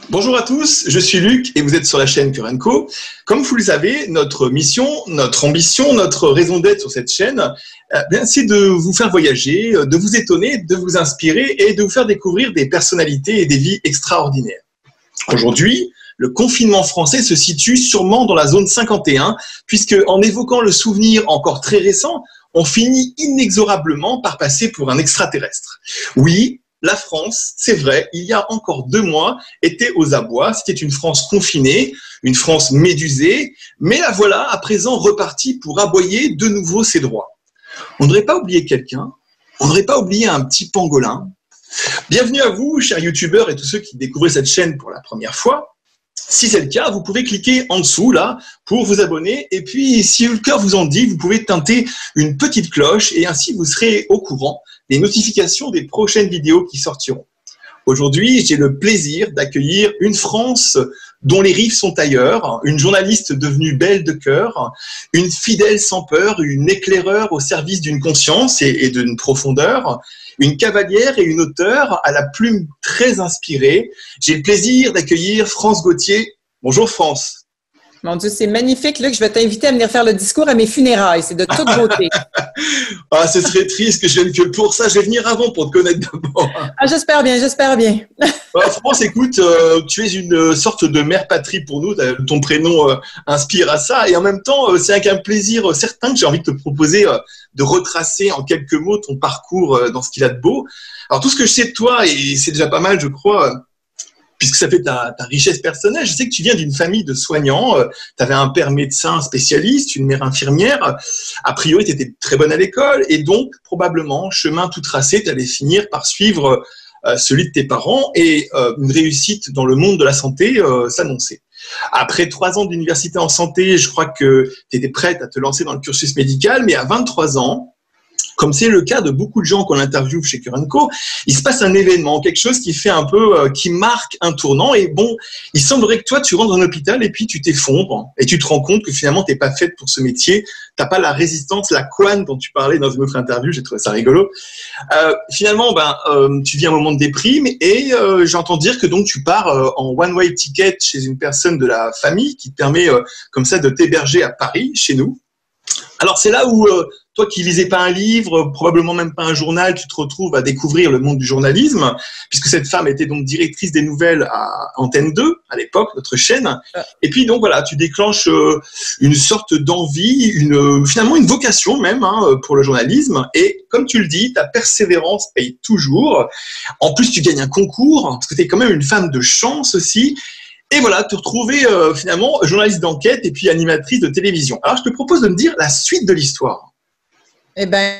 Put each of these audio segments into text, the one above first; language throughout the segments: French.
Bonjour à tous, je suis Luc et vous êtes sur la chaîne Cœur & Co. Comme vous le savez, notre mission, notre ambition, notre raison d'être sur cette chaîne, c'est de vous faire voyager, de vous étonner, de vous inspirer et de vous faire découvrir des personnalités et des vies extraordinaires. Aujourd'hui, le confinement français se situe sûrement dans la zone 51, puisque en évoquant le souvenir encore très récent, on finit inexorablement par passer pour un extraterrestre. Oui, la France, c'est vrai, il y a encore 2 mois, était aux abois. C'était une France confinée, une France médusée, mais la voilà à présent repartie pour aboyer de nouveau ses droits. On n'aurait pas oublié quelqu'un, on n'aurait pas oublié un petit pangolin. Bienvenue à vous, chers youtubeurs et tous ceux qui découvrent cette chaîne pour la première fois. Si c'est le cas, vous pouvez cliquer en dessous là pour vous abonner. Et puis, si le cœur vous en dit, vous pouvez teinter une petite cloche et ainsi vous serez au courant des notifications des prochaines vidéos qui sortiront. Aujourd'hui, j'ai le plaisir d'accueillir une France dont les rives sont ailleurs, une journaliste devenue belle de cœur, une fidèle sans peur, une éclaireur au service d'une conscience et d'une profondeur, une cavalière et une auteure à la plume très inspirée. J'ai le plaisir d'accueillir France Gauthier. Bonjour France. Mon Dieu, c'est magnifique, Luc. Je vais t'inviter à venir faire le discours à mes funérailles. C'est de toute beauté. Ah, ce serait triste que je vienne que pour ça. Je vais venir avant pour te connaître d'abord. Ah, j'espère bien, j'espère bien. France, écoute, tu es une sorte de mère patrie pour nous. Ton prénom inspire à ça. Et en même temps, c'est avec un plaisir certain que j'ai envie de te proposer de retracer en quelques mots ton parcours dans ce qu'il a de beau. Alors, tout ce que je sais de toi, et c'est déjà pas mal, je crois, puisque ça fait ta richesse personnelle. Je sais que tu viens d'une famille de soignants. Tu avais un père médecin spécialiste, une mère infirmière. A priori, tu étais très bonne à l'école. Et donc, probablement, chemin tout tracé, tu allais finir par suivre celui de tes parents et une réussite dans le monde de la santé s'annonçait. Après 3 ans d'université en santé, je crois que tu étais prête à te lancer dans le cursus médical. Mais à 23 ans, comme c'est le cas de beaucoup de gens qu'on interviewe chez Cœur & Co, il se passe un événement, quelque chose qui fait un peu, qui marque un tournant. Et bon, il semblerait que toi, tu rentres dans un hôpital et puis tu t'effondres et tu te rends compte que finalement, tu n'es pas faite pour ce métier. Tu n'as pas la résistance, la couenne dont tu parlais dans une autre interview. J'ai trouvé ça rigolo. Finalement, tu vis un moment de déprime et j'entends dire que donc tu pars en one-way ticket chez une personne de la famille qui te permet comme ça de t'héberger à Paris, chez nous. Alors c'est là où toi qui lisais pas un livre, probablement même pas un journal, tu te retrouves à découvrir le monde du journalisme, puisque cette femme était donc directrice des nouvelles à Antenne 2, à l'époque, notre chaîne. Et puis donc voilà, tu déclenches une sorte d'envie, finalement une vocation même pour le journalisme. Et comme tu le dis, ta persévérance paye toujours. En plus, tu gagnes un concours, parce que tu es quand même une femme de chance aussi. Et voilà, te retrouver finalement journaliste d'enquête et puis animatrice de télévision. Alors, je te propose de me dire la suite de l'histoire. Eh bien,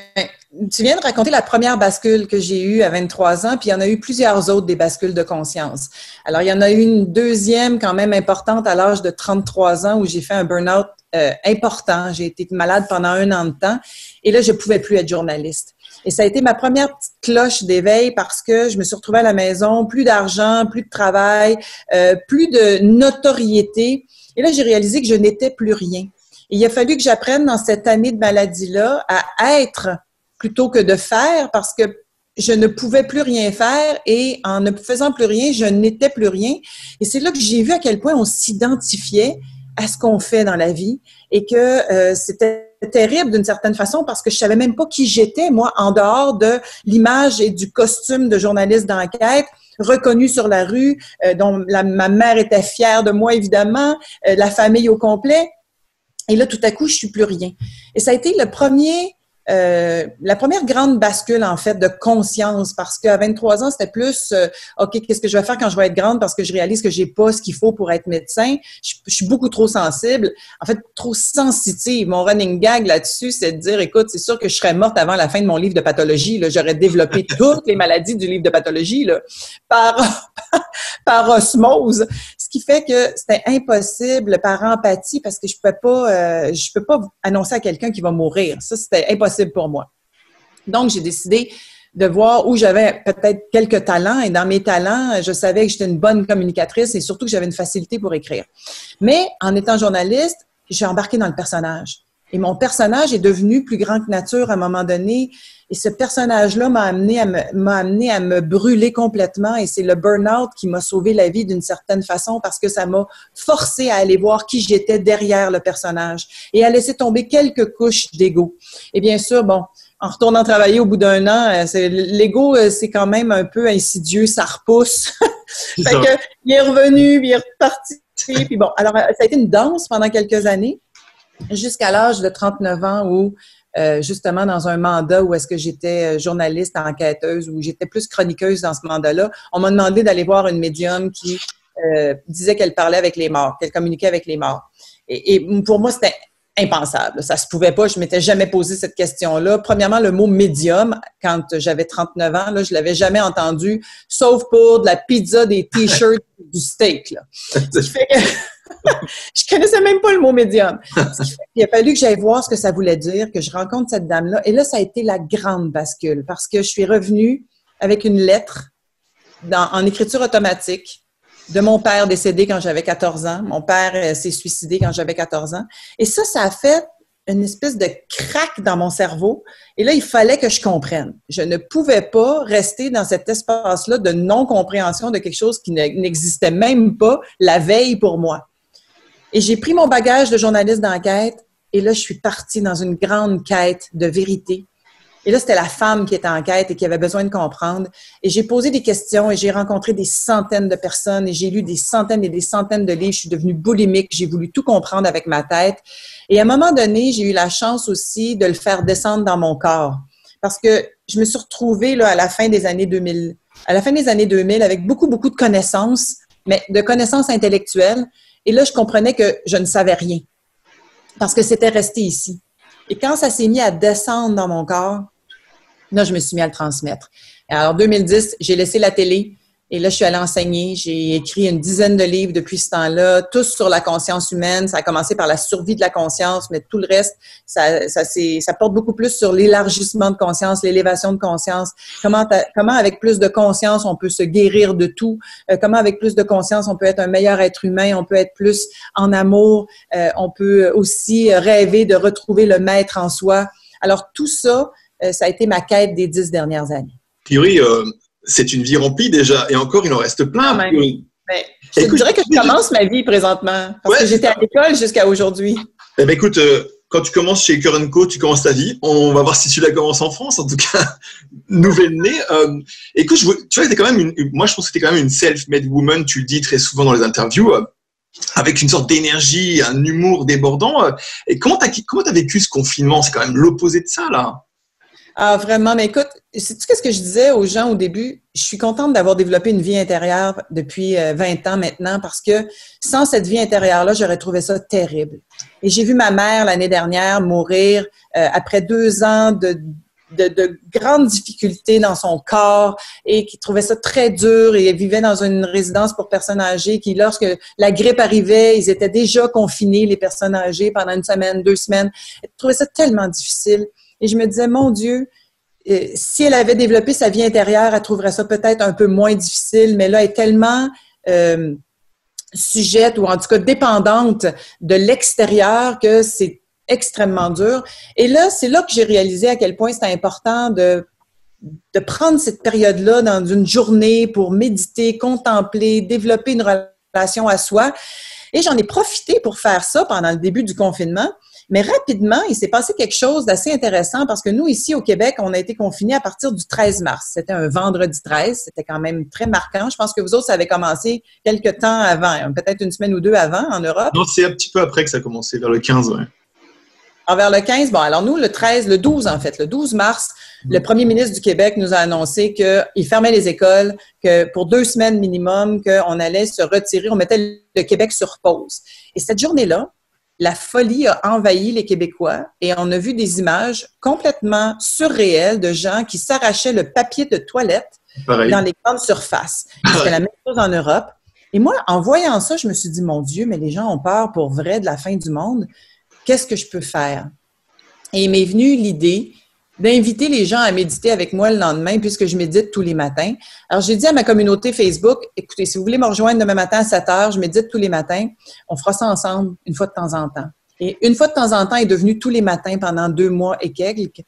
tu viens de raconter la première bascule que j'ai eue à 23 ans, puis il y en a eu plusieurs autres, des bascules de conscience. Alors, il y en a eu une deuxième quand même importante à l'âge de 33 ans où j'ai fait un burn-out important. J'ai été malade pendant 1 an de temps et là, je ne pouvais plus être journaliste. Et ça a été ma première petite cloche d'éveil parce que je me suis retrouvée à la maison, plus d'argent, plus de travail, plus de notoriété. Et là, j'ai réalisé que je n'étais plus rien. Et il a fallu que j'apprenne dans cette année de maladie-là à être plutôt que de faire parce que je ne pouvais plus rien faire et en ne faisant plus rien, je n'étais plus rien. Et c'est là que j'ai vu à quel point on s'identifiait à ce qu'on fait dans la vie et que c'était terrible d'une certaine façon parce que je savais même pas qui j'étais, moi, en dehors de l'image et du costume de journaliste d'enquête, reconnue sur la rue, dont ma mère était fière de moi, évidemment, la famille au complet. Et là, tout à coup, je suis plus rien. Et ça a été la première grande bascule, en fait, de conscience, parce qu'à 23 ans, c'était plus OK, qu'est-ce que je vais faire quand je vais être grande parce que je réalise que j'ai pas ce qu'il faut pour être médecin. Je suis beaucoup trop sensible, en fait, trop sensitive. Mon running gag là-dessus, c'est de dire, écoute, c'est sûr que je serais morte avant la fin de mon livre de pathologie. Là. J'aurais développé toutes les maladies du livre de pathologie là, par osmose. Ce qui fait que c'était impossible par empathie parce que je peux pas annoncer à quelqu'un qui va mourir. Ça, c'était impossible pour moi. Donc, j'ai décidé de voir où j'avais peut-être quelques talents. Et dans mes talents, je savais que j'étais une bonne communicatrice et surtout que j'avais une facilité pour écrire. Mais en étant journaliste, j'ai embarqué dans le personnage. Et mon personnage est devenu plus grand que nature à un moment donné. Et ce personnage-là m'a amené à me brûler complètement et c'est le burn-out qui m'a sauvé la vie d'une certaine façon parce que ça m'a forcé à aller voir qui j'étais derrière le personnage et à laisser tomber quelques couches d'ego. Et bien sûr, bon, en retournant travailler au bout d'un an, l'ego, c'est quand même un peu insidieux, ça repousse. Fait que, il est revenu, puis il est reparti. Puis bon, alors, ça a été une danse pendant quelques années, jusqu'à l'âge de 39 ans où justement dans un mandat où est-ce que j'étais journaliste, enquêteuse, où j'étais plus chroniqueuse dans ce mandat-là, on m'a demandé d'aller voir une médium qui disait qu'elle parlait avec les morts, qu'elle communiquait avec les morts. Et pour moi, c'était impensable. Ça se pouvait pas. Je m'étais jamais posé cette question-là. Premièrement, le mot médium, quand j'avais 39 ans, là, je l'avais jamais entendu, sauf pour de la pizza, des t-shirts, du steak, là. Ce qui fait que je connaissais même pas le mot médium. Il a fallu que j'aille voir ce que ça voulait dire, que je rencontre cette dame-là. Et là, ça a été la grande bascule parce que je suis revenue avec une lettre en écriture automatique de mon père décédé quand j'avais 14 ans. Mon père s'est suicidé quand j'avais 14 ans. Et ça a fait une espèce de craque dans mon cerveau. Et là, il fallait que je comprenne. Je ne pouvais pas rester dans cet espace-là de non-compréhension de quelque chose qui n'existait même pas la veille pour moi. Et j'ai pris mon bagage de journaliste d'enquête et là, je suis partie dans une grande quête de vérité. Et là, c'était la femme qui était en quête et qui avait besoin de comprendre. Et j'ai posé des questions et j'ai rencontré des centaines de personnes et j'ai lu des centaines et des centaines de livres. Je suis devenue boulimique. J'ai voulu tout comprendre avec ma tête. Et à un moment donné, j'ai eu la chance aussi de le faire descendre dans mon corps. Parce que je me suis retrouvée là, à la fin des années 2000, avec beaucoup, beaucoup de connaissances, mais de connaissances intellectuelles. Et là, je comprenais que je ne savais rien. Parce que c'était resté ici. Et quand ça s'est mis à descendre dans mon corps, là, je me suis mis à le transmettre. Alors, en 2010, j'ai laissé la télé et là, je suis allée enseigner. J'ai écrit une dizaine de livres depuis ce temps-là, tous sur la conscience humaine. Ça a commencé par la survie de la conscience, mais tout le reste, ça porte beaucoup plus sur l'élargissement de conscience, l'élévation de conscience. Comment avec plus de conscience, on peut se guérir de tout. Comment avec plus de conscience, on peut être un meilleur être humain. On peut être plus en amour. On peut aussi rêver de retrouver le maître en soi. Alors, tout ça, ça a été ma quête des 10 dernières années. Thierry, c'est une vie remplie déjà, et encore, il en reste plein. Mais, je te dirais que je commence ma vie présentement, parce que j'étais à l'école jusqu'à aujourd'hui. Eh bien, écoute, quand tu commences chez Cure & Co, tu commences ta vie. On va voir si tu la commences en France, en tout cas, nouvelle-née. Écoute, tu vois, moi, je pense que tu es quand même une self-made woman, tu le dis très souvent dans les interviews, avec une sorte d'énergie, un humour débordant. Et comment t'as vécu ce confinement? C'est quand même l'opposé de ça, là. Ah, vraiment, mais écoute, sais-tu qu'est-ce que je disais aux gens au début? Je suis contente d'avoir développé une vie intérieure depuis 20 ans maintenant parce que sans cette vie intérieure-là, j'aurais trouvé ça terrible. Et j'ai vu ma mère l'année dernière mourir après 2 ans de grandes difficultés dans son corps et qui trouvait ça très dur et elle vivait dans une résidence pour personnes âgées qui, lorsque la grippe arrivait, ils étaient déjà confinés, les personnes âgées, pendant 1 semaine, 2 semaines. Elle trouvait ça tellement difficile. Et je me disais, mon Dieu, si elle avait développé sa vie intérieure, elle trouverait ça peut-être un peu moins difficile, mais là, elle est tellement sujette ou en tout cas dépendante de l'extérieur que c'est extrêmement dur. Et là, c'est là que j'ai réalisé à quel point c'était important de prendre cette période-là dans une journée pour méditer, contempler, développer une relation à soi. Et j'en ai profité pour faire ça pendant le début du confinement. Mais rapidement, il s'est passé quelque chose d'assez intéressant parce que nous, ici au Québec, on a été confinés à partir du 13 mars. C'était un vendredi 13. C'était quand même très marquant. Je pense que vous autres, ça avait commencé quelques temps avant, peut-être 1 semaine ou 2 avant en Europe. Non, c'est un petit peu après que ça a commencé, vers le 15, ouais. Vers le 15, bon, alors nous, le 12 mars, le premier ministre du Québec nous a annoncé qu'il fermait les écoles, que pour 2 semaines minimum, qu'on allait se retirer, on mettait le Québec sur pause. Et cette journée-là, la folie a envahi les Québécois et on a vu des images complètement surréelles de gens qui s'arrachaient le papier de toilette dans les grandes surfaces. C'était la même chose en Europe. Et moi, en voyant ça, je me suis dit, mon Dieu, mais les gens ont peur pour vrai de la fin du monde. Qu'est-ce que je peux faire? Et il m'est venu l'idée d'inviter les gens à méditer avec moi le lendemain puisque je médite tous les matins. Alors, j'ai dit à ma communauté Facebook, écoutez, si vous voulez me rejoindre demain matin à 7 heures, je médite tous les matins. On fera ça ensemble une fois de temps en temps. Et une fois de temps en temps est devenu tous les matins pendant 2 mois et quelques.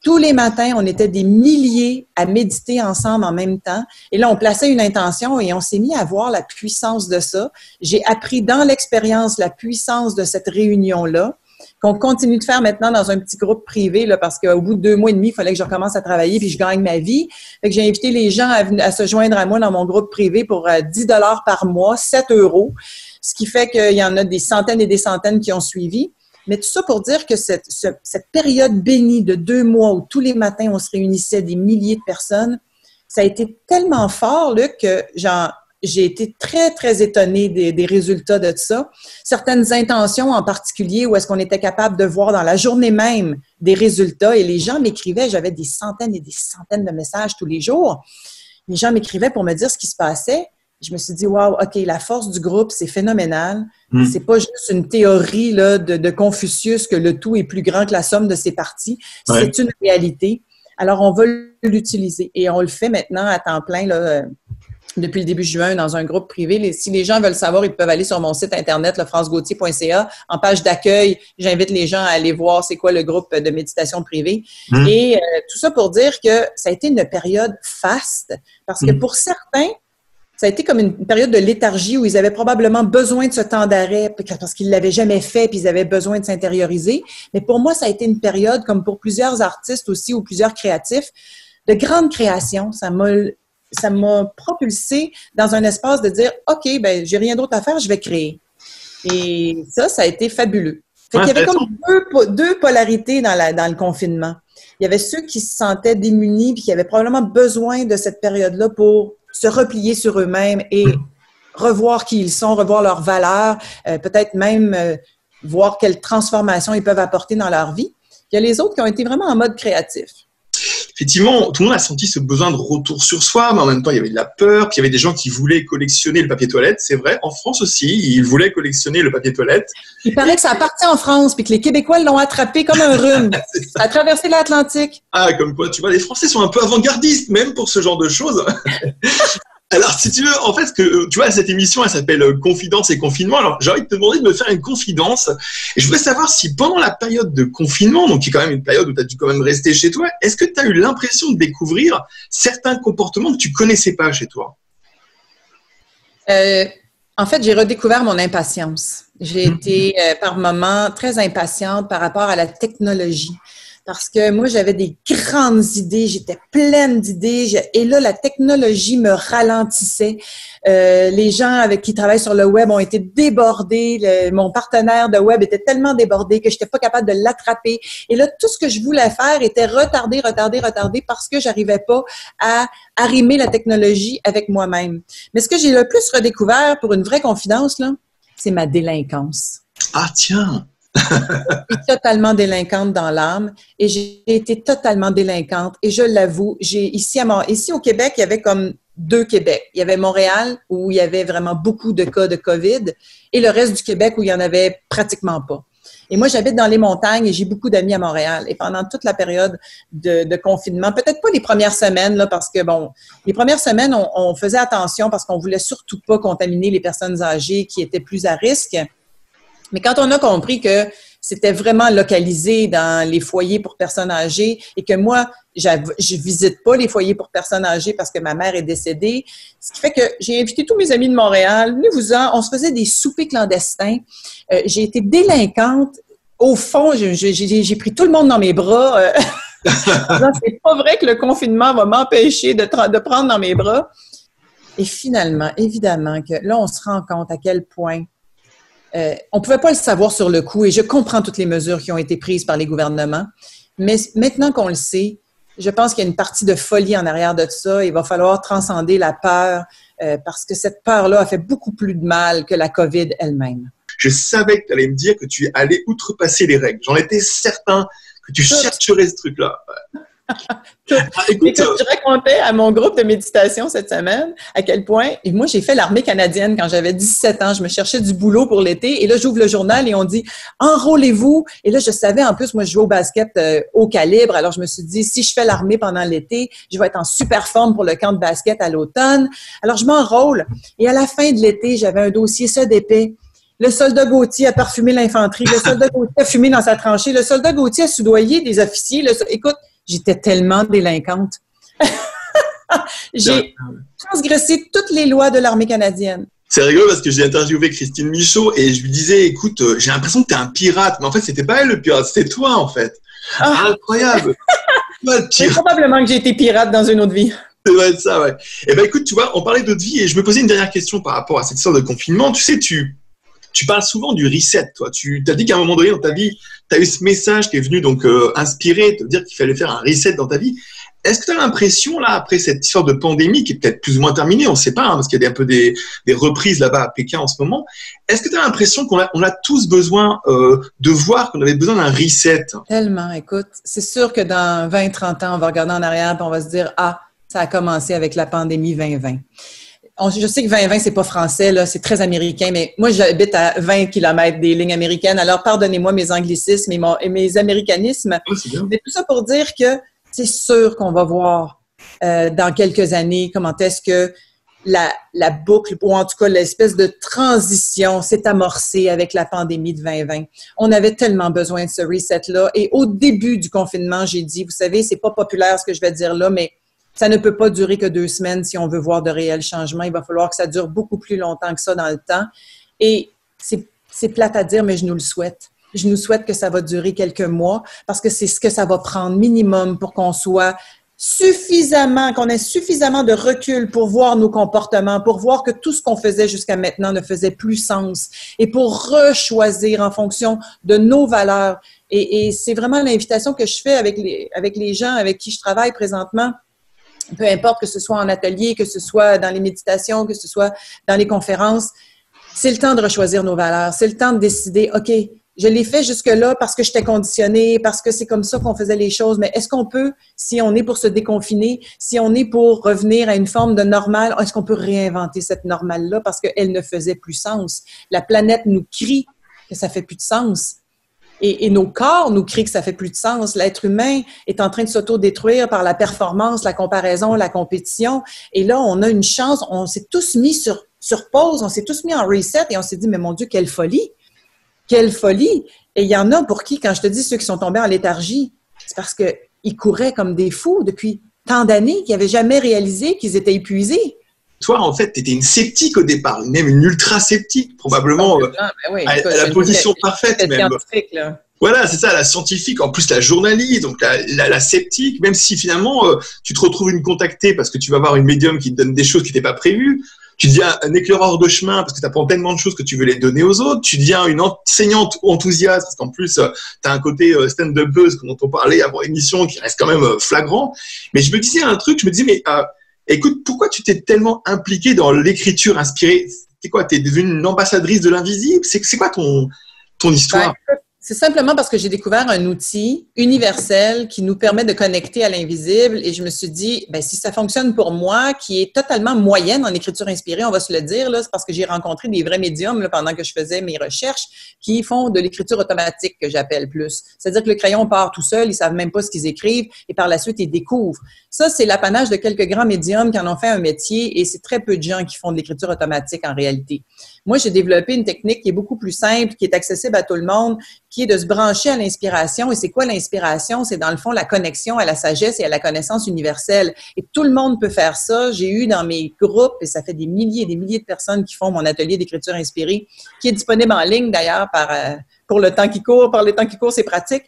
Tous les matins, on était des milliers à méditer ensemble en même temps. Et là, on plaçait une intention et on s'est mis à voir la puissance de ça. J'ai appris dans l'expérience la puissance de cette réunion-là, qu'on continue de faire maintenant dans un petit groupe privé, là, parce qu'au bout de 2 mois et demi, il fallait que je recommence à travailler puis je gagne ma vie. Fait que j'ai invité les gens à se joindre à moi dans mon groupe privé pour 10 $ par mois, 7 €, ce qui fait qu'il y en a des centaines et des centaines qui ont suivi. Mais tout ça pour dire que cette période bénie de 2 mois où tous les matins, on se réunissait des milliers de personnes, ça a été tellement fort, Luc, que j'ai été très, très étonnée des résultats de ça. Certaines intentions en particulier où est-ce qu'on était capable de voir dans la journée même des résultats et les gens m'écrivaient, j'avais des centaines et des centaines de messages tous les jours. Les gens m'écrivaient pour me dire ce qui se passait. Je me suis dit, wow, OK, la force du groupe, c'est phénoménal. C'est pas juste une théorie là, de Confucius que le tout est plus grand que la somme de ses parties. Ouais. C'est une réalité. Alors, on va l'utiliser et on le fait maintenant à temps plein là, depuis le début juin dans un groupe privé. Si les gens veulent savoir, ils peuvent aller sur mon site internet, francegauthier.ca. En page d'accueil, j'invite les gens à aller voir c'est quoi le groupe de méditation privée. Et tout ça pour dire que ça a été une période faste parce que pour certains, ça a été comme une période de léthargie où ils avaient probablement besoin de ce temps d'arrêt parce qu'ils ne l'avaient jamais fait puis ils avaient besoin de s'intérioriser. Mais pour moi, ça a été une période, comme pour plusieurs artistes aussi ou plusieurs créatifs, de grande création. Ça m'a propulsé dans un espace de dire « OK, ben j'ai rien d'autre à faire, je vais créer ». Et ça a été fabuleux. Fait qu'il y avait comme deux polarités dans le confinement. Il y avait ceux qui se sentaient démunis puis qui avaient probablement besoin de cette période-là pour se replier sur eux-mêmes et revoir qui ils sont, revoir leurs valeurs, peut-être même voir quelle transformation ils peuvent apporter dans leur vie. Il y a les autres qui ont été vraiment en mode créatif. Effectivement, tout le monde a senti ce besoin de retour sur soi, mais en même temps, il y avait de la peur, puis il y avait des gens qui voulaient collectionner le papier toilette. C'est vrai, en France aussi, ils voulaient collectionner le papier toilette. Il paraît que ça a parti en France, puis que les Québécois l'ont attrapé comme un rhume. Ça a traversé l'Atlantique. Ah, comme quoi, tu vois, les Français sont un peu avant-gardistes, même pour ce genre de choses. Alors, si tu veux, en fait, tu vois, cette émission, elle s'appelle Confidence et confinement. Alors, j'ai envie de te demander de me faire une confidence. Et je voulais savoir si pendant la période de confinement, donc qui est quand même une période où tu as dû quand même rester chez toi, est-ce que tu as eu l'impression de découvrir certains comportements que tu connaissais pas chez toi? En fait, j'ai redécouvert mon impatience. J'ai été par moments très impatiente par rapport à la technologie. Parce que moi, j'avais des grandes idées, j'étais pleine d'idées, et là, la technologie me ralentissait. Les gens avec qui travaillent sur le web ont été débordés. Mon partenaire de web était tellement débordé que je n'étais pas capable de l'attraper. Et là, tout ce que je voulais faire était retardé parce que j'arrivais pas à arrimer la technologie avec moi-même. Mais ce que j'ai le plus redécouvert, pour une vraie confidence, là, c'est ma délinquance. Ah, tiens! Je suis totalement délinquante dans l'âme et j'ai été totalement délinquante et je l'avoue, ici au Québec, il y avait comme 2 Québec. Il y avait Montréal où il y avait vraiment beaucoup de cas de COVID et le reste du Québec où il n'y en avait pratiquement pas. Et moi, j'habite dans les montagnes et j'ai beaucoup d'amis à Montréal. Et pendant toute la période de confinement, peut-être pas les premières semaines, là, parce que bon, les premières semaines, on faisait attention parce qu'on voulait surtout pas contaminer les personnes âgées qui étaient plus à risque. Mais quand on a compris que c'était vraiment localisé dans les foyers pour personnes âgées et que moi, je visite pas les foyers pour personnes âgées parce que ma mère est décédée, ce qui fait que j'ai invité tous mes amis de Montréal, venez-vous-en, on se faisait des soupers clandestins. J'ai été délinquante. Au fond, j'ai pris tout le monde dans mes bras. C'est pas vrai que le confinement va m'empêcher de prendre dans mes bras. Et finalement, évidemment, que là, on se rend compte à quel point on ne pouvait pas le savoir sur le coup et je comprends toutes les mesures qui ont été prises par les gouvernements. Mais maintenant qu'on le sait, je pense qu'il y a une partie de folie en arrière de ça. Il va falloir transcender la peur parce que cette peur-là a fait beaucoup plus de mal que la COVID elle-même. Je savais que tu allais me dire que tu allais outrepasser les règles. J'en étais certain que tu chercherais ce truc-là. Écoute, je racontais à mon groupe de méditation cette semaine à quel point, et moi j'ai fait l'armée canadienne quand j'avais 17 ans, je me cherchais du boulot pour l'été et là j'ouvre le journal et on dit enrôlez-vous et là je savais en plus, moi je joue au basket haut calibre, alors je me suis dit si je fais l'armée pendant l'été, je vais être en super forme pour le camp de basket à l'automne, alors je m'enrôle et à la fin de l'été j'avais un dossier ça d'épais. Le soldat Gauthier a parfumé l'infanterie, le soldat Gauthier a fumé dans sa tranchée, le soldat Gauthier a soudoyé des officiers, écoute, J'étais tellement délinquante. J'ai transgressé toutes les lois de l'armée canadienne. C'est rigolo parce que j'ai interviewé Christine Michaud et je lui disais, écoute, j'ai l'impression que t'es un pirate. Mais en fait, c'était pas elle le pirate, c'était toi, en fait. Incroyable. C'est probablement que j'ai été pirate dans une autre vie. Ça doit être ça, ouais. Eh ben, écoute, tu vois, on parlait d'autre vie et je me posais une dernière question par rapport à cette histoire de confinement. Tu sais, tu parles souvent du reset, toi. Tu as dit qu'à un moment donné dans ta vie, tu as eu ce message qui est venu donc inspirer, te dire qu'il fallait faire un reset dans ta vie. Est-ce que tu as l'impression, là, après cette histoire de pandémie qui est peut-être plus ou moins terminée, on ne sait pas, hein, parce qu'il y a un peu des reprises là-bas à Pékin en ce moment, est-ce que tu as l'impression qu'on a tous besoin de voir qu'on avait besoin d'un reset? Tellement, écoute, c'est sûr que dans 20-30 ans, on va regarder en arrière et on va se dire « Ah, ça a commencé avec la pandémie 2020 ». Je sais que 2020, c'est pas français, là, c'est très américain, mais moi, j'habite à 20 km des lignes américaines, alors pardonnez-moi mes anglicismes et mes américanismes. Oh, c'est bien. Mais tout ça pour dire que c'est sûr qu'on va voir dans quelques années comment est-ce que la boucle, ou en tout cas l'espèce de transition s'est amorcée avec la pandémie de 2020. On avait tellement besoin de ce reset-là. Et au début du confinement, j'ai dit, vous savez, c'est pas populaire ce que je vais dire là, mais ça ne peut pas durer que 2 semaines si on veut voir de réels changements. Il va falloir que ça dure beaucoup plus longtemps que ça dans le temps. Et c'est plate à dire, mais je nous le souhaite. Je nous souhaite que ça va durer quelques mois parce que c'est ce que ça va prendre minimum pour qu'on soit qu'on ait suffisamment de recul pour voir nos comportements, pour voir que tout ce qu'on faisait jusqu'à maintenant ne faisait plus sens et pour rechoisir en fonction de nos valeurs. Et c'est vraiment l'invitation que je fais avec les gens avec qui je travaille présentement. Peu importe que ce soit en atelier, que ce soit dans les méditations, que ce soit dans les conférences, c'est le temps de rechoisir nos valeurs. C'est le temps de décider, OK, je l'ai fait jusque-là parce que j'étais conditionnée, parce que c'est comme ça qu'on faisait les choses, mais est-ce qu'on peut, si on est pour se déconfiner, si on est pour revenir à une forme de normale, est-ce qu'on peut réinventer cette normale-là parce qu'elle ne faisait plus sens? La planète nous crie que ça fait plus de sens. Et nos corps nous crient que ça fait plus de sens. L'être humain est en train de s'auto-détruire par la performance, la comparaison, la compétition. Et là, on a une chance. On s'est tous mis sur pause, on s'est tous mis en reset et on s'est dit, mais mon Dieu, quelle folie! Quelle folie! Et il y en a pour qui, quand je te dis ceux qui sont tombés en léthargie, c'est parce qu'ils couraient comme des fous depuis tant d'années qu'ils n'avaient jamais réalisé qu'ils étaient épuisés. Toi, en fait, tu étais une sceptique au départ, même une ultra-sceptique, probablement à la position parfaite même. Là. Voilà, c'est ça, la scientifique, en plus la journaliste, donc la sceptique, même si finalement tu te retrouves une contactée parce que tu vas voir une médium qui te donne des choses qui n'étaient pas prévues, tu deviens un éclaireur de chemin parce que tu apprends tellement de choses que tu veux les donner aux autres, tu deviens une enseignante enthousiaste parce qu'en plus tu as un côté stand-up buzz dont on parlait avant l'émission qui reste quand même flagrant. Mais je me disais un truc, je me disais mais écoute, pourquoi tu t'es tellement impliquée dans l'écriture inspirée? C'est quoi, t'es devenue une ambassadrice de l'invisible? C'est quoi ton histoire? C'est simplement parce que j'ai découvert un outil universel qui nous permet de connecter à l'invisible et je me suis dit, ben, si ça fonctionne pour moi, qui est totalement moyenne en écriture inspirée, on va se le dire, là, c'est parce que j'ai rencontré des vrais médiums là, pendant que je faisais mes recherches qui font de l'écriture automatique que j'appelle plus. C'est-à-dire que le crayon part tout seul, ils savent même pas ce qu'ils écrivent et par la suite, ils découvrent. Ça, c'est l'apanage de quelques grands médiums qui en ont fait un métier et c'est très peu de gens qui font de l'écriture automatique en réalité. Moi, j'ai développé une technique qui est beaucoup plus simple, qui est accessible à tout le monde, qui est de se brancher à l'inspiration. Et c'est quoi l'inspiration? C'est dans le fond la connexion à la sagesse et à la connaissance universelle. Et tout le monde peut faire ça. J'ai eu dans mes groupes, et ça fait des milliers et des milliers de personnes qui font mon atelier d'écriture inspirée, qui est disponible en ligne d'ailleurs pour le temps qui court. Par le temps qui court, c'est pratique.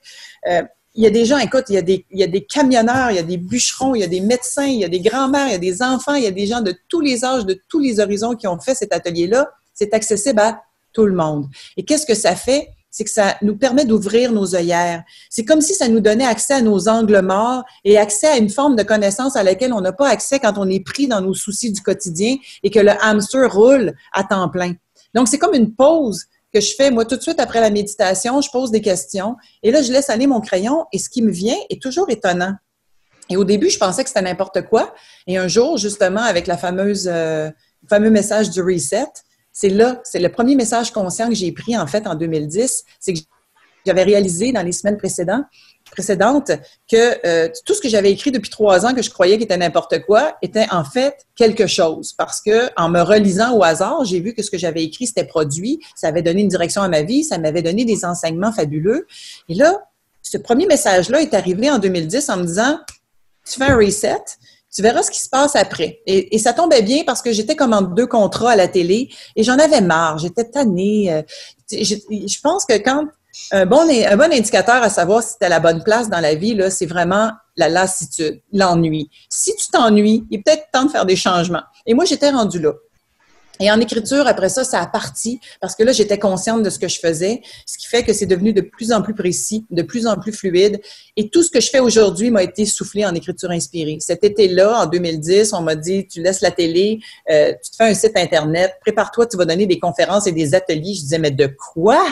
Il y a des gens, écoute, il y a des camionneurs, il y a des bûcherons, il y a des médecins, il y a des grands-mères, il y a des enfants, il y a des gens de tous les âges, de tous les horizons qui ont fait cet atelier-là. C'est accessible à tout le monde. Et qu'est-ce que ça fait? C'est que ça nous permet d'ouvrir nos œillères. C'est comme si ça nous donnait accès à nos angles morts et accès à une forme de connaissance à laquelle on n'a pas accès quand on est pris dans nos soucis du quotidien et que le hamster roule à temps plein. Donc, c'est comme une pause que je fais, moi, tout de suite après la méditation, je pose des questions et là, je laisse aller mon crayon et ce qui me vient est toujours étonnant. Et au début, je pensais que c'était n'importe quoi. Et un jour, justement, avec le fameux message du reset, c'est le premier message conscient que j'ai pris, en fait, en 2010. C'est que j'avais réalisé dans les semaines précédentes que tout ce que j'avais écrit depuis 3 ans, que je croyais qu'il était n'importe quoi, était en fait quelque chose. Parce que en me relisant au hasard, j'ai vu que ce que j'avais écrit, c'était produit. Ça avait donné une direction à ma vie. Ça m'avait donné des enseignements fabuleux. Et là, ce premier message-là est arrivé en 2010 en me disant, tu fais un reset, tu verras ce qui se passe après. Et ça tombait bien parce que j'étais comme en 2 contrats à la télé et j'en avais marre, j'étais tannée. Je pense que quand un bon indicateur à savoir si tu es à la bonne place dans la vie, là, c'est vraiment la lassitude, l'ennui. Si tu t'ennuies, il est peut-être temps de faire des changements. Et moi, j'étais rendue là. Et en écriture, après ça, ça a parti parce que là, j'étais consciente de ce que je faisais, ce qui fait que c'est devenu de plus en plus précis, de plus en plus fluide. Et tout ce que je fais aujourd'hui m'a été soufflé en écriture inspirée. Cet été-là, en 2010, on m'a dit, tu laisses la télé, tu te fais un site Internet, prépare-toi, tu vas donner des conférences et des ateliers. Je disais, mais de quoi?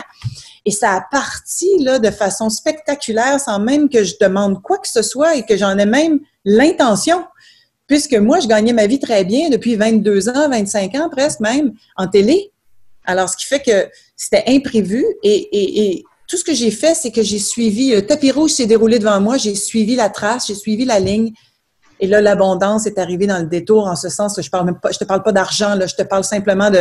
Et ça a parti là de façon spectaculaire sans même que je demande quoi que ce soit et que j'en ai même l'intention. Puisque moi, je gagnais ma vie très bien depuis 22 ans, 25 ans presque même, en télé. Alors, ce qui fait que c'était imprévu et tout ce que j'ai fait, c'est que j'ai suivi, le tapis rouge s'est déroulé devant moi, j'ai suivi la trace, j'ai suivi la ligne. Et là, l'abondance est arrivée dans le détour en ce sens que je te parle pas d'argent, là, je te parle simplement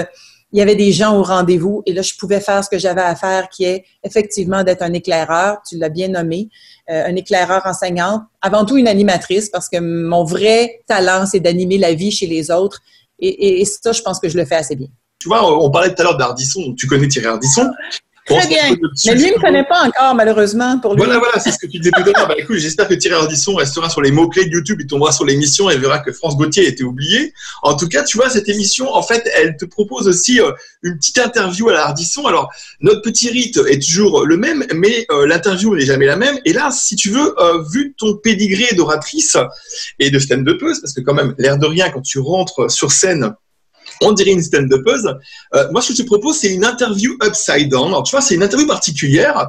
il y avait des gens au rendez-vous et là, je pouvais faire ce que j'avais à faire, qui est effectivement d'être un éclaireur, tu l'as bien nommé, un éclaireur enseignante, avant tout une animatrice parce que mon vrai talent, c'est d'animer la vie chez les autres et ça, je pense que je le fais assez bien. Tu vois, on parlait tout à l'heure d'Ardisson, tu connais Thierry Ardisson. Très bien. Mais lui, il ne me connaît pas encore, malheureusement, pour lui. Voilà, c'est ce que tu disais tout à l'heure. Bah, écoute, j'espère que Thierry Ardisson restera sur les mots-clés de YouTube, il tombera sur l'émission et verra que France Gauthier a été oubliée. En tout cas, tu vois, cette émission, en fait, elle te propose aussi une petite interview à la Ardisson. Alors, notre petit rite est toujours le même, mais l'interview n'est jamais la même. Et là, si tu veux, vu ton pédigré d'oratrice et de stand-upeuse, parce que quand même, l'air de rien, quand tu rentres sur scène, on dirait une stand-upeuse. Moi, ce que je te propose, c'est une interview upside down. Alors, tu vois, c'est une interview particulière.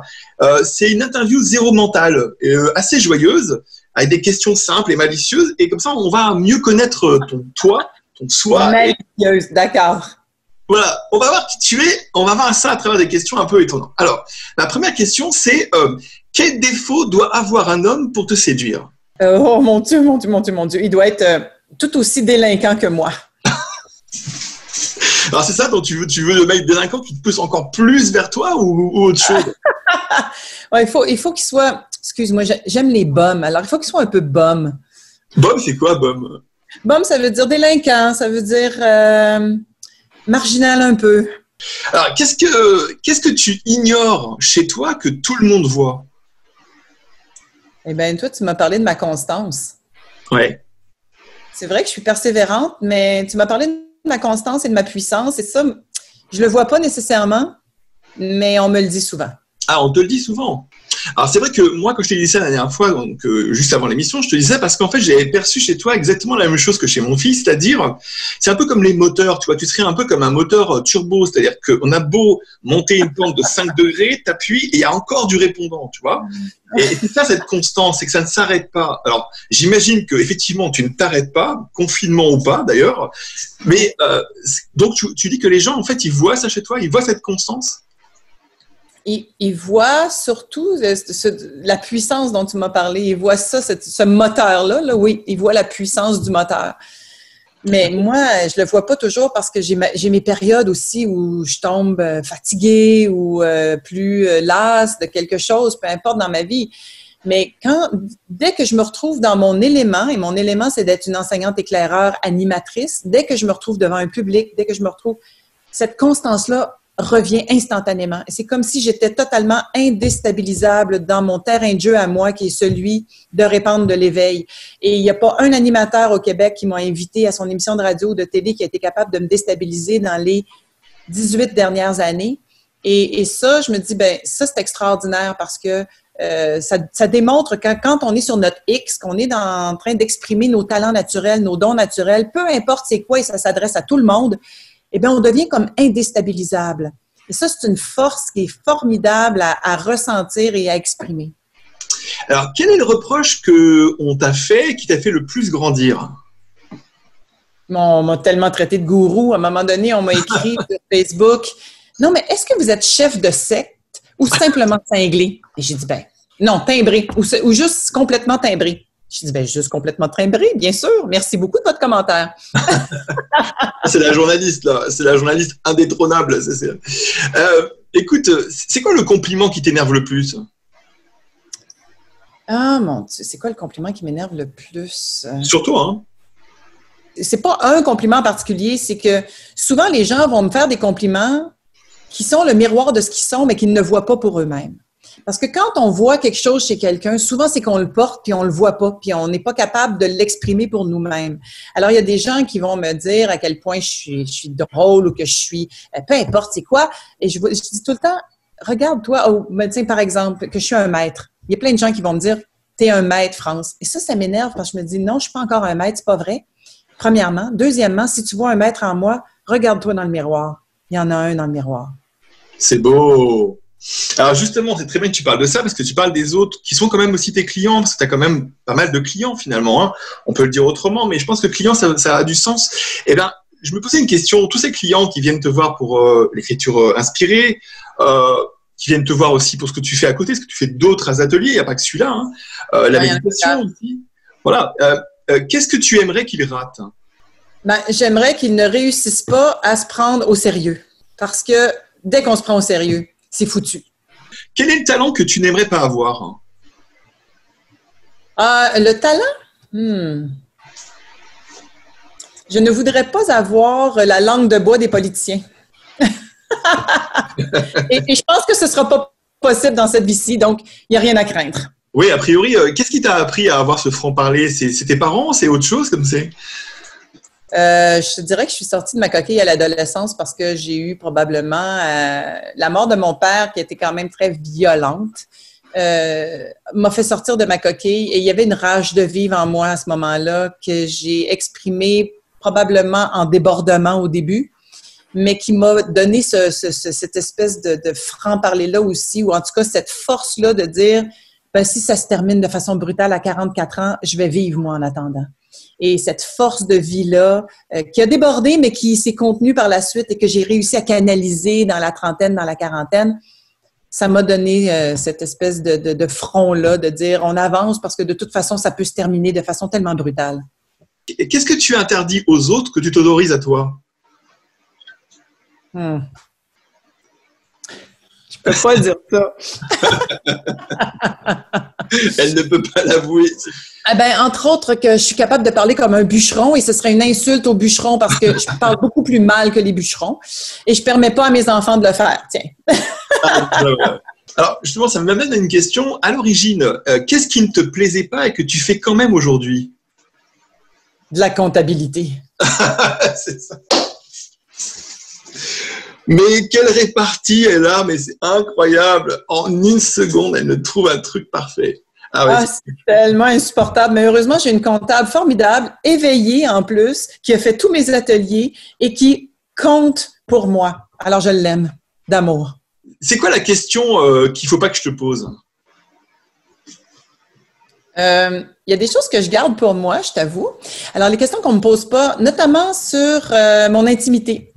C'est une interview zéro mentale, assez joyeuse, avec des questions simples et malicieuses. Et comme ça, on va mieux connaître ton toi, ton soi. Malicieuse, d'accord. Voilà, on va voir qui tu es. On va voir ça à travers des questions un peu étonnantes. Alors, la première question, c'est quel défaut doit avoir un homme pour te séduire? Oh mon Dieu, mon Dieu, mon Dieu, mon Dieu. Il doit être tout aussi délinquant que moi. Alors, c'est ça dont tu veux le mec délinquant qui te pousse encore plus vers toi ou autre chose? Ouais, il faut qu'il soit, excuse-moi, j'aime les bums. Alors, il faut qu'il soit un peu bum. Bum, c'est quoi, bum? Bum, ça veut dire délinquant, ça veut dire marginal un peu. Alors, qu'est-ce que tu ignores chez toi que tout le monde voit? Eh bien, toi, tu m'as parlé de ma constance. Ouais. C'est vrai que je suis persévérante, mais tu m'as parlé de ma constance et de ma puissance. Et ça, je le vois pas nécessairement, mais on me le dit souvent. Ah, on te le dit souvent. Alors, c'est vrai que moi, quand je t'ai dit ça la dernière fois, donc juste avant l'émission, je te disais parce qu'en fait, j'avais perçu chez toi exactement la même chose que chez mon fils, c'est-à-dire, c'est un peu comme les moteurs, tu vois, tu serais un peu comme un moteur turbo, c'est-à-dire qu'on a beau monter une pente de 5 degrés, t'appuies et il y a encore du répondant, tu vois. Et c'est ça, cette constance, c'est que ça ne s'arrête pas. Alors, j'imagine que effectivement, tu ne t'arrêtes pas, confinement ou pas d'ailleurs, mais donc tu dis que les gens, en fait, ils voient ça chez toi, ils voient cette constance. Il voit surtout la puissance dont tu m'as parlé. Il voit ça, ce moteur-là. Là, oui, il voit la puissance du moteur. Mais moi, je le vois pas toujours parce que j'ai mes périodes aussi où je tombe fatiguée ou plus lasse de quelque chose, peu importe dans ma vie. Mais dès que je me retrouve dans mon élément, et mon élément, c'est d'être une enseignante éclaireur animatrice, dès que je me retrouve devant un public, dès que je me retrouve, cette constance-là revient instantanément. C'est comme si j'étais totalement indéstabilisable dans mon terrain de jeu à moi, qui est celui de répandre de l'éveil. Et il n'y a pas un animateur au Québec qui m'a invité à son émission de radio ou de télé qui a été capable de me déstabiliser dans les 18 dernières années. Et ça, je me dis, ben ça, c'est extraordinaire parce que ça démontre que quand on est sur notre X, qu'on est en train d'exprimer nos talents naturels, nos dons naturels, peu importe c'est quoi et ça s'adresse à tout le monde, eh bien, on devient comme indéstabilisable. Et ça, c'est une force qui est formidable à ressentir et à exprimer. Alors, quel est le reproche qu'on t'a fait qui t'a fait le plus grandir? On m'a tellement traité de gourou. À un moment donné, on m'a écrit sur Facebook, « Non, mais est-ce que vous êtes chef de secte ou simplement cinglé? » Et j'ai dit, ben non, timbré ou juste complètement timbré. Je dis, ben, juste complètement timbré, bien sûr. Merci beaucoup de votre commentaire. C'est la journaliste, là. C'est la journaliste indétrônable. Écoute, c'est quoi le compliment qui t'énerve le plus? Ah, mon Dieu, c'est quoi le compliment qui m'énerve le plus? Surtout, hein? C'est pas un compliment en particulier, c'est que souvent les gens vont me faire des compliments qui sont le miroir de ce qu'ils sont, mais qu'ils ne voient pas pour eux-mêmes. Parce que quand on voit quelque chose chez quelqu'un, souvent c'est qu'on le porte puis on le voit pas, puis on n'est pas capable de l'exprimer pour nous-mêmes. Alors il y a des gens qui vont me dire à quel point je suis drôle ou que je suis, peu importe c'est quoi, et je dis tout le temps, regarde-toi, me dire par exemple que je suis un maître. Il y a plein de gens qui vont me dire, t'es un maître, France. Et ça m'énerve parce que je me dis, non, je suis pas encore un maître, c'est pas vrai. Premièrement. Deuxièmement, si tu vois un maître en moi, regarde-toi dans le miroir. Il y en a un dans le miroir. C'est beau. Alors justement, c'est très bien que tu parles de ça parce que tu parles des autres qui sont quand même aussi tes clients, parce que tu as quand même pas mal de clients finalement, hein. On peut le dire autrement, mais je pense que client, ça a du sens. Eh bien, je me posais une question. Tous ces clients qui viennent te voir pour l'écriture inspirée, qui viennent te voir aussi pour ce que tu fais à côté, parce que tu fais d'autres ateliers, il n'y a pas que celui-là, hein. La méditation aussi. Voilà. Qu'est-ce que tu aimerais qu'ils ratent? Ben, j'aimerais qu'ils ne réussissent pas à se prendre au sérieux. Parce que dès qu'on se prend au sérieux, c'est foutu. Quel est le talent que tu n'aimerais pas avoir? Le talent? Je ne voudrais pas avoir la langue de bois des politiciens. et je pense que ce ne sera pas possible dans cette vie-ci, donc il n'y a rien à craindre. Oui, a priori, qu'est-ce qui t'a appris à avoir ce franc-parler? C'est tes parents? C'est autre chose comme c'est? Je te dirais que je suis sortie de ma coquille à l'adolescence parce que j'ai eu probablement la mort de mon père qui était quand même très violente, m'a fait sortir de ma coquille et il y avait une rage de vivre en moi à ce moment-là que j'ai exprimée probablement en débordement au début, mais qui m'a donné cette espèce de franc-parler-là aussi, ou en tout cas cette force-là de dire ben, si ça se termine de façon brutale à 44 ans, je vais vivre moi en attendant. Et cette force de vie-là, qui a débordé, mais qui s'est contenue par la suite et que j'ai réussi à canaliser dans la trentaine, dans la quarantaine, ça m'a donné cette espèce de front-là, de dire on avance parce que de toute façon, ça peut se terminer de façon tellement brutale. Qu'est-ce que tu interdis aux autres que tu t'autorises à toi? Je peux pas dire ça. Elle ne peut pas l'avouer. Entre autres, que je suis capable de parler comme un bûcheron et ce serait une insulte aux bûcherons parce que je parle beaucoup plus mal que les bûcherons et je permets pas à mes enfants de le faire. Tiens. Alors, justement, ça m'amène à une question. À l'origine, qu'est-ce qui ne te plaisait pas et que tu fais quand même aujourd'hui? De la comptabilité. C'est ça. Mais quelle répartie elle a, mais c'est incroyable. En une seconde, elle ne trouve un truc parfait. C'est tellement insupportable. Mais heureusement, j'ai une comptable formidable, éveillée en plus, qui a fait tous mes ateliers et qui compte pour moi. Alors, je l'aime d'amour. C'est quoi la question qu'il ne faut pas que je te pose? Il y a des choses que je garde pour moi, je t'avoue. Alors, les questions qu'on ne me pose pas, notamment sur mon intimité.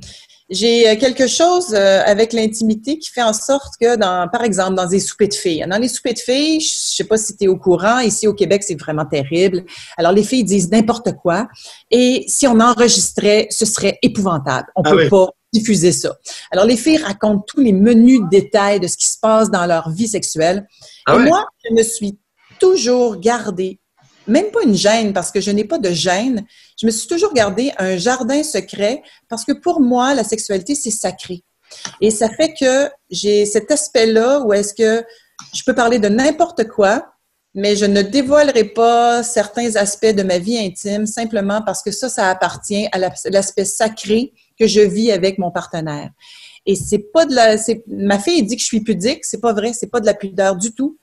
J'ai quelque chose avec l'intimité qui fait en sorte que, par exemple, dans des soupers de filles. Dans les soupers de filles, je ne sais pas si tu es au courant, ici au Québec, c'est vraiment terrible. Alors, les filles disent n'importe quoi et si on enregistrait, ce serait épouvantable. On ne peut pas diffuser ça. Alors, les filles racontent tous les menus détails de ce qui se passe dans leur vie sexuelle. Moi, je me suis toujours gardée, même pas une gêne parce que je n'ai pas de gêne, je me suis toujours gardé un jardin secret parce que pour moi, la sexualité, c'est sacré. Et ça fait que j'ai cet aspect-là où est-ce que je peux parler de n'importe quoi, mais je ne dévoilerai pas certains aspects de ma vie intime simplement parce que ça appartient à l'aspect sacré que je vis avec mon partenaire. Et c'est pas ma fille dit que je suis pudique, c'est pas vrai, c'est pas de la pudeur du tout.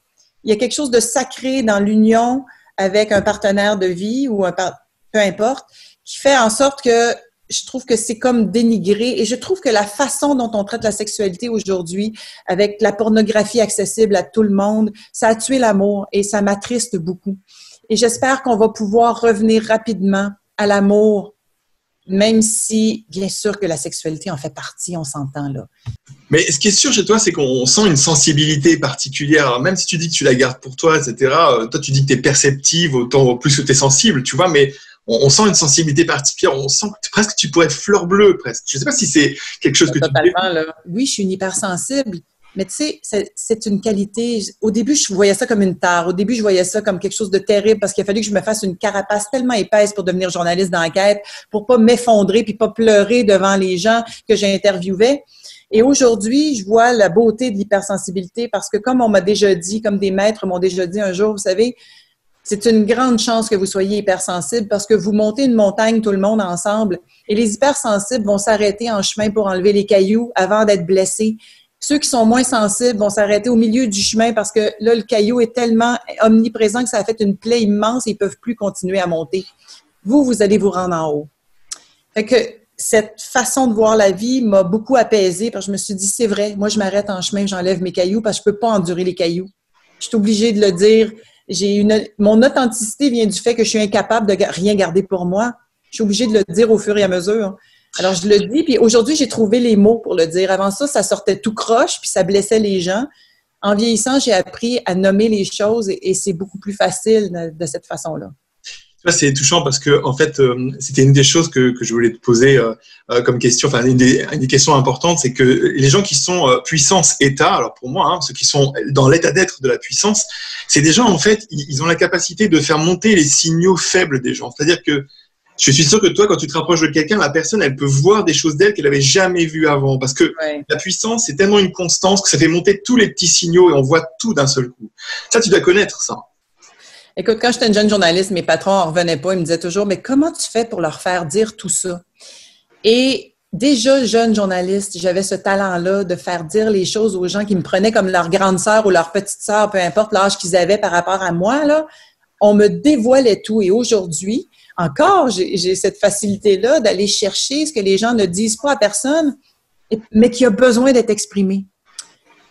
Il y a quelque chose de sacré dans l'union avec un partenaire de vie ou peu importe, qui fait en sorte que je trouve que c'est comme dénigré et je trouve que la façon dont on traite la sexualité aujourd'hui, avec la pornographie accessible à tout le monde, ça a tué l'amour et ça m'attriste beaucoup. Et j'espère qu'on va pouvoir revenir rapidement à l'amour, même si, bien sûr, que la sexualité en fait partie, on s'entend là. Mais ce qui est sûr chez toi, c'est qu'on sent une sensibilité particulière. Alors, même si tu dis que tu la gardes pour toi, etc., toi, tu dis que tu es perceptive autant plus que tu es sensible, tu vois, mais on sent une sensibilité particulière. On sent que presque tu pourrais être fleur bleue, presque. Je ne sais pas si c'est quelque chose que totalement, tu là. Oui, je suis une hypersensible. Mais tu sais, c'est une qualité. Au début, je voyais ça comme une tare. Au début, je voyais ça comme quelque chose de terrible parce qu'il a fallu que je me fasse une carapace tellement épaisse pour devenir journaliste d'enquête, pour pas m'effondrer puis pas pleurer devant les gens que j'interviewais. Et aujourd'hui, je vois la beauté de l'hypersensibilité parce que comme on m'a déjà dit, comme des maîtres m'ont déjà dit un jour, vous savez, c'est une grande chance que vous soyez hypersensible parce que vous montez une montagne tout le monde ensemble et les hypersensibles vont s'arrêter en chemin pour enlever les cailloux avant d'être blessés. Ceux qui sont moins sensibles vont s'arrêter au milieu du chemin parce que là, le caillou est tellement omniprésent que ça a fait une plaie immense et ils ne peuvent plus continuer à monter. Vous allez vous rendre en haut. Fait que cette façon de voir la vie m'a beaucoup apaisée parce que je me suis dit, c'est vrai, moi, je m'arrête en chemin, j'enlève mes cailloux parce que je ne peux pas endurer les cailloux. Je suis obligée de le dire. Mon authenticité vient du fait que je suis incapable de rien garder pour moi. Je suis obligée de le dire au fur et à mesure. Alors, je le dis, puis aujourd'hui, j'ai trouvé les mots pour le dire. Avant ça, ça sortait tout croche, puis ça blessait les gens. En vieillissant, j'ai appris à nommer les choses et c'est beaucoup plus facile de cette façon-là. C'est touchant parce que en fait, c'était une des choses que je voulais te poser comme question. Enfin, une des questions importantes, c'est que les gens qui sont puissance état, alors pour moi, ceux qui sont dans l'état d'être de la puissance, c'est des gens en fait, ils ont la capacité de faire monter les signaux faibles des gens. C'est-à-dire que je suis sûr que toi, quand tu te rapproches de quelqu'un, la personne, elle peut voir des choses d'elle qu'elle n'avait jamais vues avant. Parce que la puissance, c'est tellement une constance que ça fait monter tous les petits signaux et on voit tout d'un seul coup. Ça, tu dois connaître ça. Écoute, quand j'étais une jeune journaliste, mes patrons n'en revenaient pas. Ils me disaient toujours, mais comment tu fais pour leur faire dire tout ça? Et déjà, jeune journaliste, j'avais ce talent-là de faire dire les choses aux gens qui me prenaient comme leur grande sœur ou leur petite sœur, peu importe l'âge qu'ils avaient par rapport à moi, là. On me dévoilait tout. Et aujourd'hui, encore, j'ai cette facilité-là d'aller chercher ce que les gens ne disent pas à personne, mais qui a besoin d'être exprimé.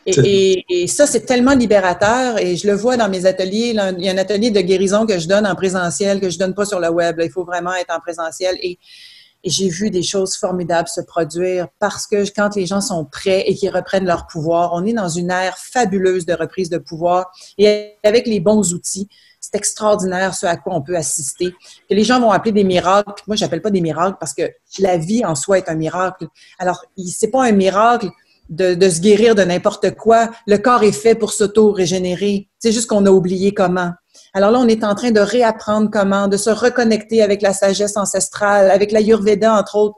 Et ça, c'est tellement libérateur et je le vois dans mes ateliers. Là, il y a un atelier de guérison que je donne en présentiel, que je donne pas sur le web. Là, il faut vraiment être en présentiel. Et j'ai vu des choses formidables se produire parce que quand les gens sont prêts et qu'ils reprennent leur pouvoir, on est dans une ère fabuleuse de reprise de pouvoir et avec les bons outils, c'est extraordinaire ce à quoi on peut assister. Que les gens vont appeler des miracles. Puis moi, j'appelle pas des miracles parce que la vie en soi est un miracle. Alors, c'est pas un miracle de se guérir de n'importe quoi. Le corps est fait pour s'auto-régénérer. C'est juste qu'on a oublié comment. Alors là, on est en train de réapprendre comment, de se reconnecter avec la sagesse ancestrale, avec l'Ayurveda, entre autres,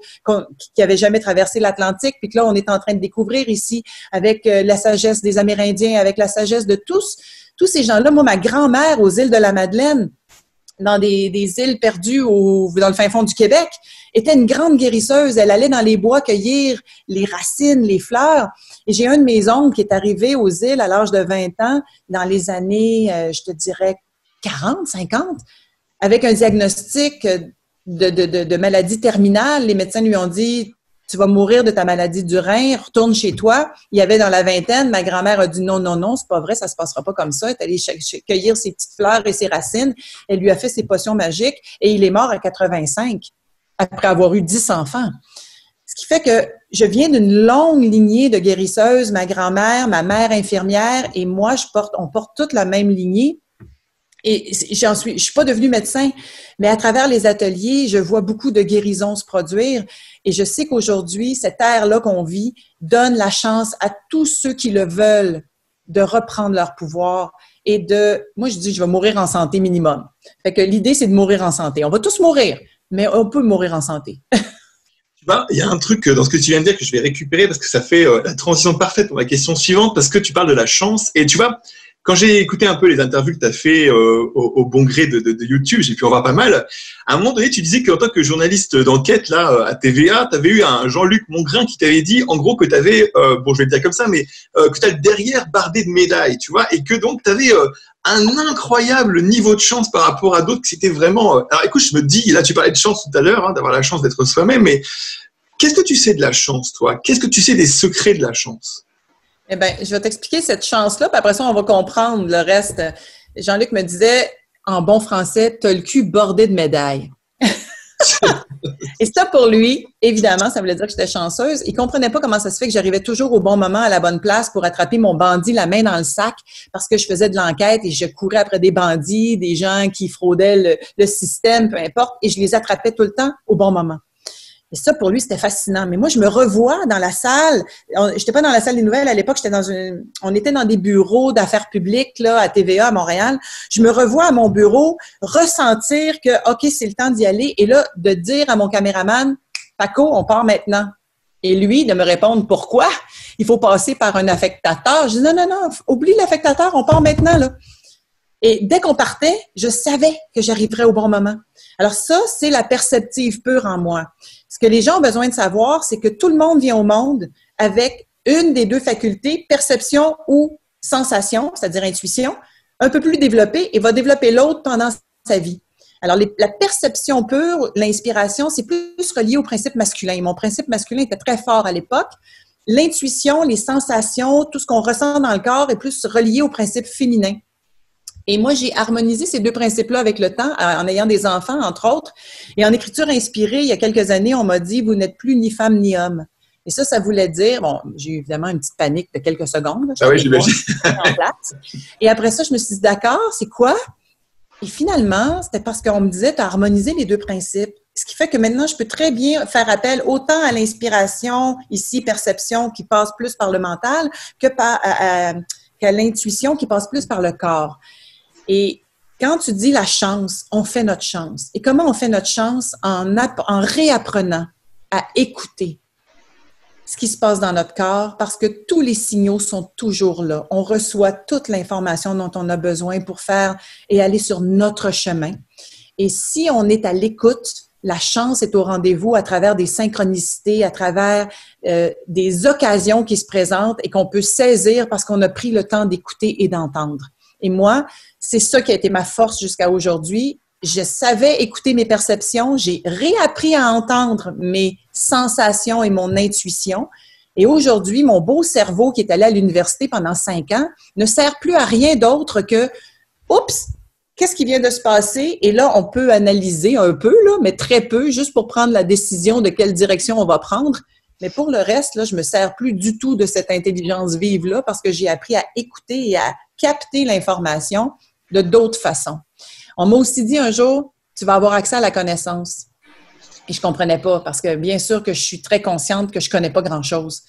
qui n'avait jamais traversé l'Atlantique, puis que là, on est en train de découvrir ici avec la sagesse des Amérindiens, avec la sagesse de tous ces gens-là. Moi, ma grand-mère aux îles de la Madeleine, dans des îles perdues dans le fin fond du Québec, était une grande guérisseuse. Elle allait dans les bois cueillir les racines, les fleurs. Et j'ai un de mes oncles qui est arrivé aux îles à l'âge de 20 ans, dans les années, je te dirais, 40, 50, avec un diagnostic de maladie terminale. Les médecins lui ont dit, tu vas mourir de ta maladie du rein, retourne chez toi. Il y avait dans la vingtaine, ma grand-mère a dit non, non, non, c'est pas vrai, ça se passera pas comme ça. Elle est allée cueillir ses petites fleurs et ses racines. Elle lui a fait ses potions magiques et il est mort à 85 après avoir eu 10 enfants. Ce qui fait que je viens d'une longue lignée de guérisseuses, ma grand-mère, ma mère infirmière et moi, on porte toute la même lignée. Et je suis pas devenue médecin, mais à travers les ateliers, je vois beaucoup de guérisons se produire. Et je sais qu'aujourd'hui, cette ère-là qu'on vit donne la chance à tous ceux qui le veulent de reprendre leur pouvoir et moi je dis, je vais mourir en santé minimum. Fait que l'idée, c'est de mourir en santé. On va tous mourir, mais on peut mourir en santé. Tu vois, il y a un truc dans ce que tu viens de dire que je vais récupérer parce que ça fait la transition parfaite pour ma question suivante parce que tu parles de la chance et tu vois, quand j'ai écouté un peu les interviews que tu as fait au bon gré de YouTube, j'ai pu en voir pas mal. À un moment donné, tu disais qu'en tant que journaliste d'enquête là à TVA, tu avais eu un Jean-Luc Mongrain qui t'avait dit en gros que tu avais, bon je vais le dire comme ça, mais que tu as le derrière bardé de médailles, tu vois, et que donc tu avais un incroyable niveau de chance par rapport à d'autres, que c'était vraiment… Alors écoute, je me dis, là tu parlais de chance tout à l'heure, d'avoir la chance d'être soi-même, mais qu'est-ce que tu sais de la chance, toi? Qu'est-ce que tu sais des secrets de la chance? Eh bien, je vais t'expliquer cette chance-là, puis après ça, on va comprendre le reste. Jean-Luc me disait, en bon français, t'as le cul bordé de médailles. Et ça, pour lui, évidemment, ça voulait dire que j'étais chanceuse. Il comprenait pas comment ça se fait que j'arrivais toujours au bon moment, à la bonne place pour attraper mon bandit la main dans le sac parce que je faisais de l'enquête et je courais après des bandits, des gens qui fraudaient le système, peu importe, et je les attrapais tout le temps au bon moment. Et ça, pour lui, c'était fascinant. Mais moi, je me revois dans la salle. Je n'étais pas dans la salle des nouvelles à l'époque. On était dans des bureaux d'affaires publiques là, à TVA à Montréal. Je me revois à mon bureau ressentir que, OK, c'est le temps d'y aller. Et là, de dire à mon caméraman, Paco, on part maintenant. Et lui, de me répondre pourquoi? Il faut passer par un affectateur. Je dis non, oublie l'affectateur, on part maintenant, là. Et dès qu'on partait, je savais que j'arriverais au bon moment. Alors ça, c'est la perceptive pure en moi. Ce que les gens ont besoin de savoir, c'est que tout le monde vient au monde avec une des deux facultés, perception ou sensation, c'est-à-dire intuition, un peu plus développée et va développer l'autre pendant sa vie. Alors, la perception pure, l'inspiration, c'est plus relié au principe masculin. Mon principe masculin était très fort à l'époque. L'intuition, les sensations, tout ce qu'on ressent dans le corps est plus relié au principe féminin. Et moi, j'ai harmonisé ces deux principes-là avec le temps, en ayant des enfants, entre autres. Et en écriture inspirée, il y a quelques années, on m'a dit « Vous n'êtes plus ni femme ni homme ». Et ça voulait dire, bon, j'ai eu évidemment une petite panique de quelques secondes. Ah oui, j'imagine. Et après ça, je me suis dit « D'accord, c'est quoi ?» Et finalement, c'était parce qu'on me disait « Tu as harmonisé les deux principes ». Ce qui fait que maintenant, je peux très bien faire appel autant à l'inspiration, ici, perception, qui passe plus par le mental, qu'à l'intuition, qui passe plus par le corps. Et quand tu dis la chance, on fait notre chance. Et comment on fait notre chance? En réapprenant à écouter ce qui se passe dans notre corps, parce que tous les signaux sont toujours là. On reçoit toute l'information dont on a besoin pour faire et aller sur notre chemin. Et si on est à l'écoute, la chance est au rendez-vous à travers des synchronicités, à travers des occasions qui se présentent et qu'on peut saisir parce qu'on a pris le temps d'écouter et d'entendre. Et moi, c'est ça qui a été ma force jusqu'à aujourd'hui. Je savais écouter mes perceptions, j'ai réappris à entendre mes sensations et mon intuition. Et aujourd'hui, mon beau cerveau qui est allé à l'université pendant 5 ans ne sert plus à rien d'autre que « Oups! Qu'est-ce qui vient de se passer? » Et là, on peut analyser un peu, là, mais très peu, juste pour prendre la décision de quelle direction on va prendre. Mais pour le reste, là, je me sers plus du tout de cette intelligence vive-là parce que j'ai appris à écouter et à capter l'information de d'autres façons. On m'a aussi dit un jour, tu vas avoir accès à la connaissance. Et je comprenais pas parce que bien sûr que je suis très consciente que je connais pas grand-chose.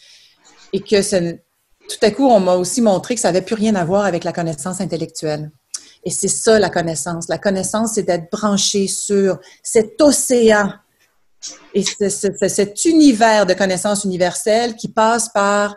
Et que tout à coup, on m'a aussi montré que ça n'avait plus rien à voir avec la connaissance intellectuelle. Et c'est ça la connaissance. La connaissance, c'est d'être branché sur cet océan et cet univers de connaissances universelles qui passe par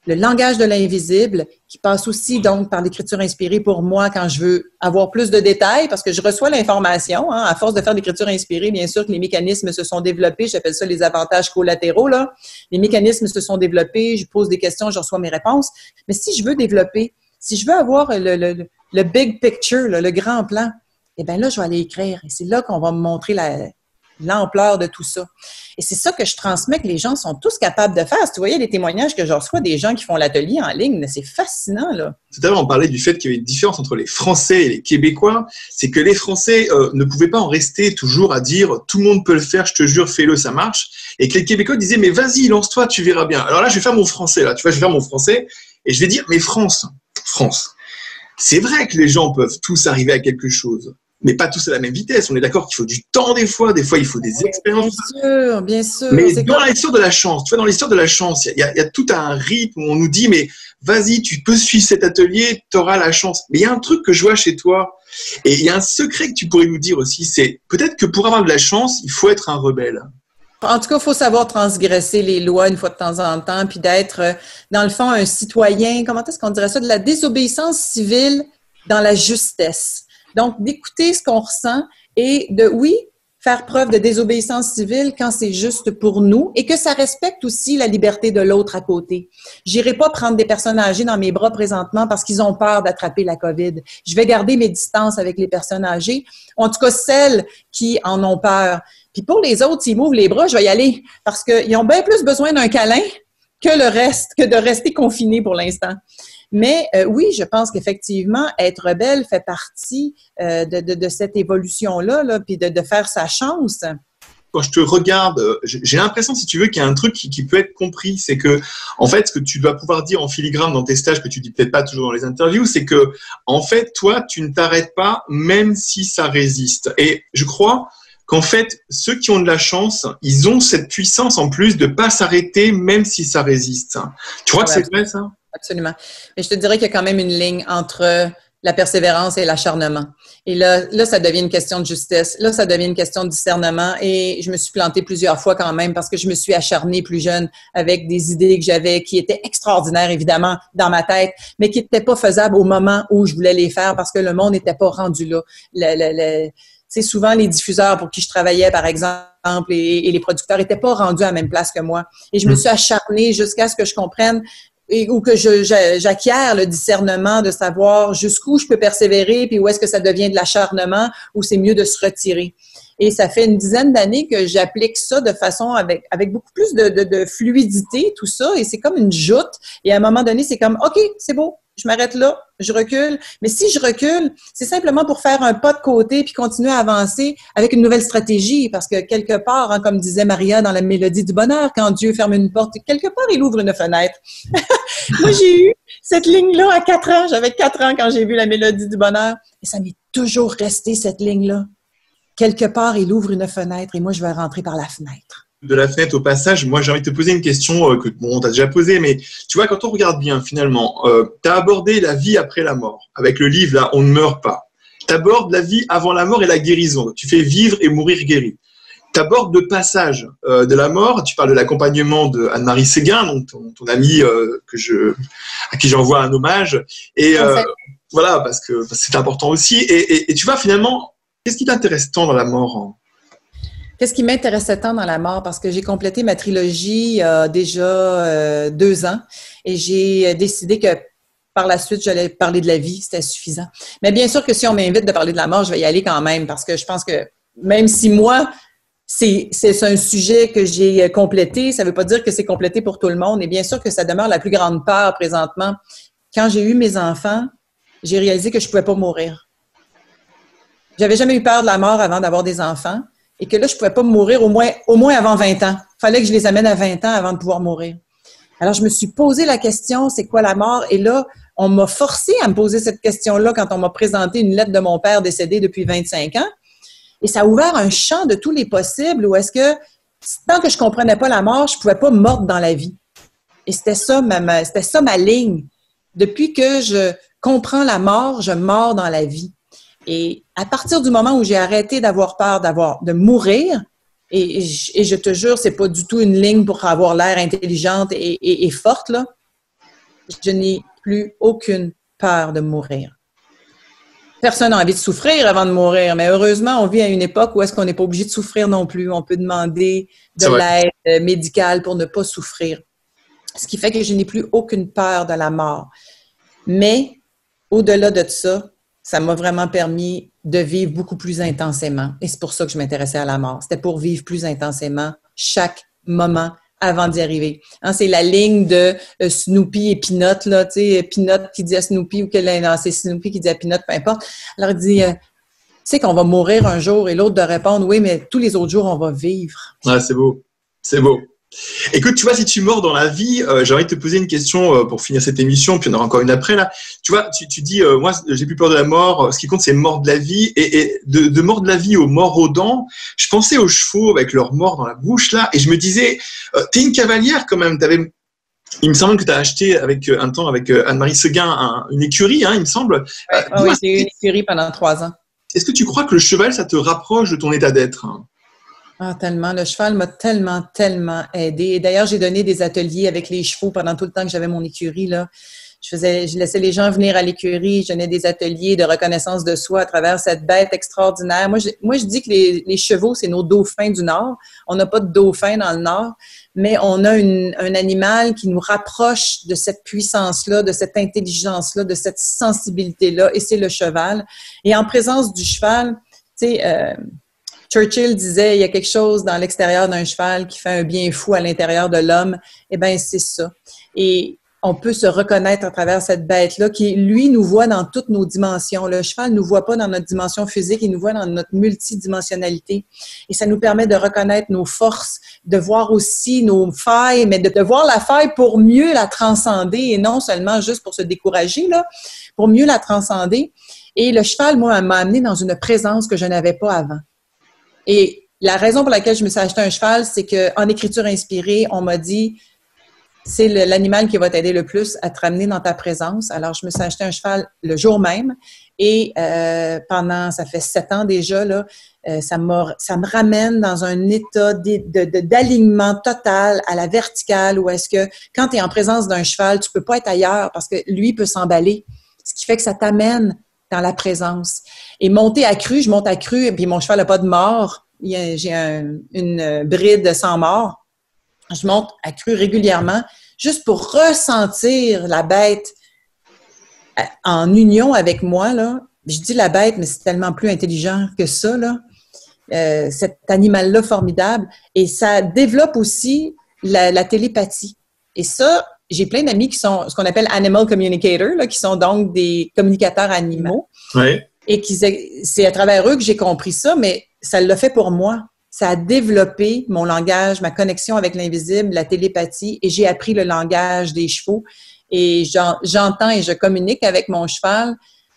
le langage de l'invisible, qui passe aussi donc par l'écriture inspirée pour moi quand je veux avoir plus de détails, parce que je reçois l'information. Hein, à force de faire de l'écriture inspirée, bien sûr que les mécanismes se sont développés. J'appelle ça les avantages collatéraux. Là. Les mécanismes se sont développés. Je pose des questions, je reçois mes réponses. Mais si je veux développer, si je veux avoir le big picture, le grand plan, eh bien là, je vais aller écrire. Et c'est là qu'on va me montrer l'ampleur de tout ça. Et c'est ça que je transmets, que les gens sont tous capables de faire. Si tu voyais les témoignages que je reçois des gens qui font l'atelier en ligne, c'est fascinant, là. Tout à l'heure, on parlait du fait qu'il y avait une différence entre les Français et les Québécois. C'est que les Français ne pouvaient pas en rester toujours à dire « tout le monde peut le faire, je te jure, fais-le, ça marche ». Et que les Québécois disaient « mais vas-y, lance-toi, tu verras bien ». Alors là, je vais faire mon français, là. Tu vois, je vais faire mon français et je vais dire « mais France, c'est vrai que les gens peuvent tous arriver à quelque chose. » Mais pas tous à la même vitesse. On est d'accord qu'il faut du temps des fois il faut des expériences. Bien sûr. Mais dans l'histoire de la chance, tu vois, dans l'histoire de la chance, il y a tout un rythme où on nous dit, mais vas-y, tu peux suivre cet atelier, tu auras la chance. Mais il y a un truc que je vois chez toi, et il y a un secret que tu pourrais nous dire aussi, c'est peut-être que pour avoir de la chance, il faut être un rebelle. En tout cas, il faut savoir transgresser les lois une fois de temps en temps, puis d'être, dans le fond, un citoyen, comment est-ce qu'on dirait ça, de la désobéissance civile dans la justesse. Donc, d'écouter ce qu'on ressent et de, oui, faire preuve de désobéissance civile quand c'est juste pour nous et que ça respecte aussi la liberté de l'autre à côté. J'irai pas prendre des personnes âgées dans mes bras présentement parce qu'ils ont peur d'attraper la COVID. Je vais garder mes distances avec les personnes âgées, en tout cas celles qui en ont peur. Puis pour les autres, s'ils m'ouvrent les bras, je vais y aller parce qu'ils ont bien plus besoin d'un câlin que le reste, que de rester confinés pour l'instant. Mais oui, je pense qu'effectivement, être rebelle fait partie de cette évolution-là, là, puis de faire sa chance. Quand je te regarde, j'ai l'impression, si tu veux, qu'il y a un truc qui peut être compris. C'est que, en fait, ce que tu dois pouvoir dire en filigrane dans tes stages, que tu dis peut-être pas toujours dans les interviews, c'est que, en fait, toi, tu ne t'arrêtes pas, même si ça résiste. Et je crois qu'en fait, ceux qui ont de la chance, ils ont cette puissance en plus de pas s'arrêter même si ça résiste. Tu crois que c'est vrai, ça? Absolument. Mais je te dirais qu'il y a quand même une ligne entre la persévérance et l'acharnement. Et là, ça devient une question de justesse. Là, ça devient une question de discernement. Et je me suis plantée plusieurs fois quand même parce que je me suis acharnée plus jeune avec des idées que j'avais qui étaient extraordinaires, évidemment, dans ma tête, mais qui n'étaient pas faisables au moment où je voulais les faire parce que le monde n'était pas rendu là. Tu sais, souvent, les diffuseurs pour qui je travaillais, par exemple, et les producteurs n'étaient pas rendus à la même place que moi. Et je me suis acharnée jusqu'à ce que je comprenne ou que j'acquière le discernement de savoir jusqu'où je peux persévérer, puis où est-ce que ça devient de l'acharnement, ou c'est mieux de se retirer. Et ça fait une dizaine d'années que j'applique ça de façon avec beaucoup plus de fluidité, tout ça, et c'est comme une joute. Et à un moment donné, c'est comme, OK, c'est beau, je m'arrête là, je recule. Mais si je recule, c'est simplement pour faire un pas de côté puis continuer à avancer avec une nouvelle stratégie. Parce que quelque part, hein, comme disait Maria dans la Mélodie du bonheur, quand Dieu ferme une porte, quelque part, il ouvre une fenêtre. Moi, j'ai eu cette ligne-là à 4 ans. J'avais 4 ans quand j'ai vu la Mélodie du bonheur. Et ça m'est toujours resté, cette ligne-là. Quelque part, il ouvre une fenêtre et moi, je vais rentrer par la fenêtre. De la fenêtre au passage, moi j'ai envie de te poser une question que bon, on t'a déjà posée, mais tu vois, quand on regarde bien finalement, tu as abordé la vie après la mort. Avec le livre, là, On ne meurt pas. Tu abordes la vie avant la mort et la guérison. Tu fais vivre et mourir guéri. Tu abordes le passage de la mort. Tu parles de l'accompagnement de Anne-Marie Séguin, donc ton amie à qui j'envoie un hommage. Et voilà, parce que c'est important aussi. Et tu vois, finalement, qu'est-ce qui t'intéresse tant dans la mort? Qu'est-ce qui m'intéressait tant dans la mort? Parce que j'ai complété ma trilogie il y a déjà 2 ans et j'ai décidé que par la suite, j'allais parler de la vie, c'était suffisant. Mais bien sûr que si on m'invite de parler de la mort, je vais y aller quand même parce que je pense que même si moi, c'est un sujet que j'ai complété, ça ne veut pas dire que c'est complété pour tout le monde. Et bien sûr que ça demeure la plus grande peur présentement. Quand j'ai eu mes enfants, j'ai réalisé que je ne pouvais pas mourir. J'avais jamais eu peur de la mort avant d'avoir des enfants. Et que là, je ne pouvais pas mourir au moins avant 20 ans. Il fallait que je les amène à 20 ans avant de pouvoir mourir. Alors, je me suis posé la question, c'est quoi la mort? Et là, on m'a forcé à me poser cette question-là quand on m'a présenté une lettre de mon père décédé depuis 25 ans. Et ça a ouvert un champ de tous les possibles où est-ce que, tant que je ne comprenais pas la mort, je ne pouvais pas mordre dans la vie. Et c'était ça ma ligne. Depuis que je comprends la mort, je mords dans la vie. Et à partir du moment où j'ai arrêté d'avoir peur de mourir, et je te jure, c'est pas du tout une ligne pour avoir l'air intelligente et forte, là, je n'ai plus aucune peur de mourir. Personne n'a envie de souffrir avant de mourir, mais heureusement, on vit à une époque où est-ce qu'on n'est pas obligé de souffrir non plus. On peut demander de l'aide médicale pour ne pas souffrir. Ce qui fait que je n'ai plus aucune peur de la mort. Mais, au-delà de ça, ça m'a vraiment permis de vivre beaucoup plus intensément. Et c'est pour ça que je m'intéressais à la mort. C'était pour vivre plus intensément chaque moment avant d'y arriver. Hein, c'est la ligne de Snoopy et Peanut, là, tu sais, Peanut qui dit à Snoopy ou c'est Snoopy qui dit à Peanut, peu importe. Alors, il dit, tu sais qu'on va mourir un jour et l'autre de répondre, oui, mais tous les autres jours, on va vivre. Ouais, c'est beau. C'est beau. Écoute, tu vois, si tu mords dans la vie, j'ai envie de te poser une question pour finir cette émission, puis on aura encore une après là. Tu vois, tu dis, moi, j'ai plus peur de la mort. Ce qui compte, c'est mort de la vie. Et de mort de la vie aux morts aux dents, je pensais aux chevaux avec leurs morts dans la bouche là, et je me disais, t'es une cavalière quand même. Il me semble que tu as acheté un temps avec Anne-Marie Séguin une écurie, hein, il me semble. Oui, j'ai eu une écurie pendant 3 ans. Est-ce que tu crois que le cheval, ça te rapproche de ton état d'être? Ah, tellement. Le cheval m'a tellement, tellement aidé. Et d'ailleurs, j'ai donné des ateliers avec les chevaux pendant tout le temps que j'avais mon écurie, là. Je laissais les gens venir à l'écurie, je donnais des ateliers de reconnaissance de soi à travers cette bête extraordinaire. Moi, je dis que les chevaux, c'est nos dauphins du Nord. On n'a pas de dauphins dans le Nord, mais on a un animal qui nous rapproche de cette puissance-là, de cette intelligence-là, de cette sensibilité-là, et c'est le cheval. Et en présence du cheval, tu sais, Churchill disait, il y a quelque chose dans l'extérieur d'un cheval qui fait un bien fou à l'intérieur de l'homme. Eh bien, c'est ça. Et on peut se reconnaître à travers cette bête-là qui, lui, nous voit dans toutes nos dimensions. Le cheval ne nous voit pas dans notre dimension physique, il nous voit dans notre multidimensionnalité. Et ça nous permet de reconnaître nos forces, de voir aussi nos failles, mais de voir la faille pour mieux la transcender et non seulement juste pour se décourager, là, pour mieux la transcender. Et le cheval, moi, m'a amené dans une présence que je n'avais pas avant. Et la raison pour laquelle je me suis acheté un cheval, c'est qu'en écriture inspirée, on m'a dit c'est l'animal qui va t'aider le plus à te ramener dans ta présence. Alors, je me suis acheté un cheval le jour même et ça fait 7 ans déjà, là, ça me ramène dans un état d'alignement total à la verticale où est-ce que quand tu es en présence d'un cheval, tu peux pas être ailleurs parce que lui peut s'emballer. Ce qui fait que ça t'amène dans la présence. Et monter à cru, je monte à cru et puis mon cheval n'a pas de mort. J'ai une bride sans mort. Je monte à cru régulièrement juste pour ressentir la bête en union avec moi, là. Je dis la bête, mais c'est tellement plus intelligent que ça, là. Cet animal-là formidable. Et ça développe aussi la télépathie. Et ça, j'ai plein d'amis qui sont ce qu'on appelle animal communicators, là, qui sont donc des communicateurs animaux. Oui. Et c'est à travers eux que j'ai compris ça, mais ça l'a fait pour moi. Ça a développé mon langage, ma connexion avec l'invisible, la télépathie, et j'ai appris le langage des chevaux. Et j'entends et je communique avec mon cheval.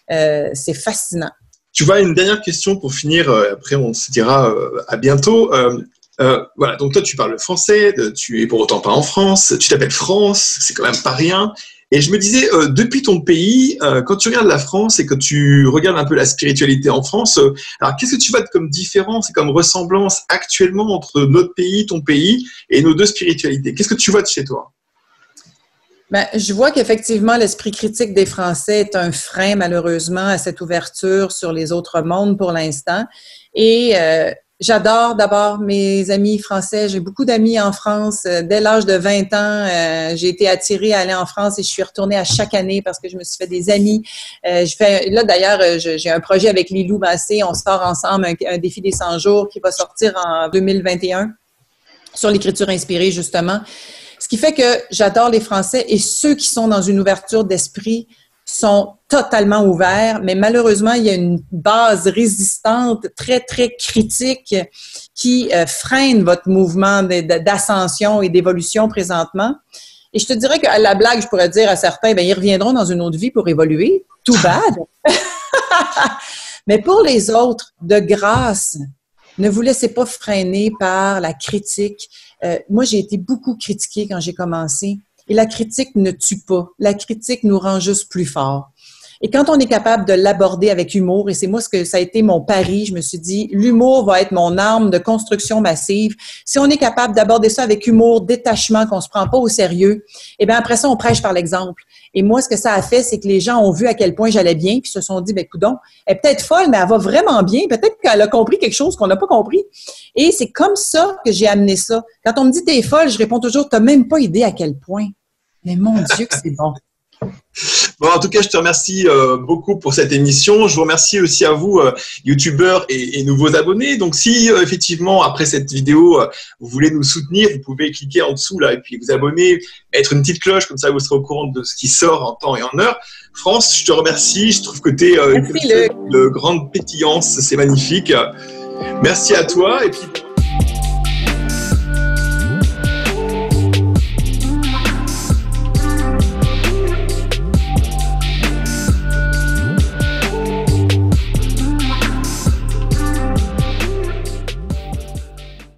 C'est fascinant. Tu vois, une dernière question pour finir, après on se dira à bientôt. Voilà, donc toi tu parles le français, tu es pour autant pas en France, tu t'appelles France, c'est quand même pas rien. Et je me disais, depuis ton pays, quand tu regardes la France et que tu regardes un peu la spiritualité en France, alors qu'est-ce que tu vois comme différence et comme ressemblance actuellement entre notre pays, ton pays et nos deux spiritualités? Qu'est-ce que tu vois de chez toi? Ben, je vois qu'effectivement, l'esprit critique des Français est un frein, malheureusement, à cette ouverture sur les autres mondes pour l'instant. Et j'adore d'abord mes amis français. J'ai beaucoup d'amis en France. Dès l'âge de 20 ans, j'ai été attirée à aller en France et je suis retournée à chaque année parce que je me suis fait des amis. Là, d'ailleurs, j'ai un projet avec Lilou Massé. On sort ensemble un défi des 100 jours qui va sortir en 2021 sur l'écriture inspirée, justement. Ce qui fait que j'adore les Français et ceux qui sont dans une ouverture d'esprit sont totalement ouverts, mais malheureusement, il y a une base résistante très, très critique qui freine votre mouvement d'ascension et d'évolution présentement. Et je te dirais qu'à la blague, je pourrais dire à certains, bien, ils reviendront dans une autre vie pour évoluer. Too bad! Mais pour les autres, de grâce, ne vous laissez pas freiner par la critique. Moi, j'ai été beaucoup critiquée quand j'ai commencé. Et la critique ne tue pas. La critique nous rend juste plus forts. Et quand on est capable de l'aborder avec humour, et c'est moi ce que ça a été mon pari, je me suis dit, l'humour va être mon arme de construction massive. Si on est capable d'aborder ça avec humour, détachement, qu'on se prend pas au sérieux, et bien après ça, on prêche par l'exemple. Et moi, ce que ça a fait, c'est que les gens ont vu à quel point j'allais bien, puis se sont dit, ben coudonc, elle est peut-être folle, mais elle va vraiment bien. Peut-être qu'elle a compris quelque chose qu'on n'a pas compris. Et c'est comme ça que j'ai amené ça. Quand on me dit t'es folle, je réponds toujours, t'as même pas idée à quel point. Mais mon Dieu que c'est bon. Bon, en tout cas, je te remercie beaucoup pour cette émission. Je vous remercie aussi à vous, youtubeurs et nouveaux abonnés. Donc, si effectivement, après cette vidéo, vous voulez nous soutenir, vous pouvez cliquer en dessous là et puis vous abonner, mettre une petite cloche, comme ça vous serez au courant de ce qui sort en temps et en heure. France, je te remercie. Je trouve que tu es une grande pétillance. C'est magnifique. Merci à toi. Et puis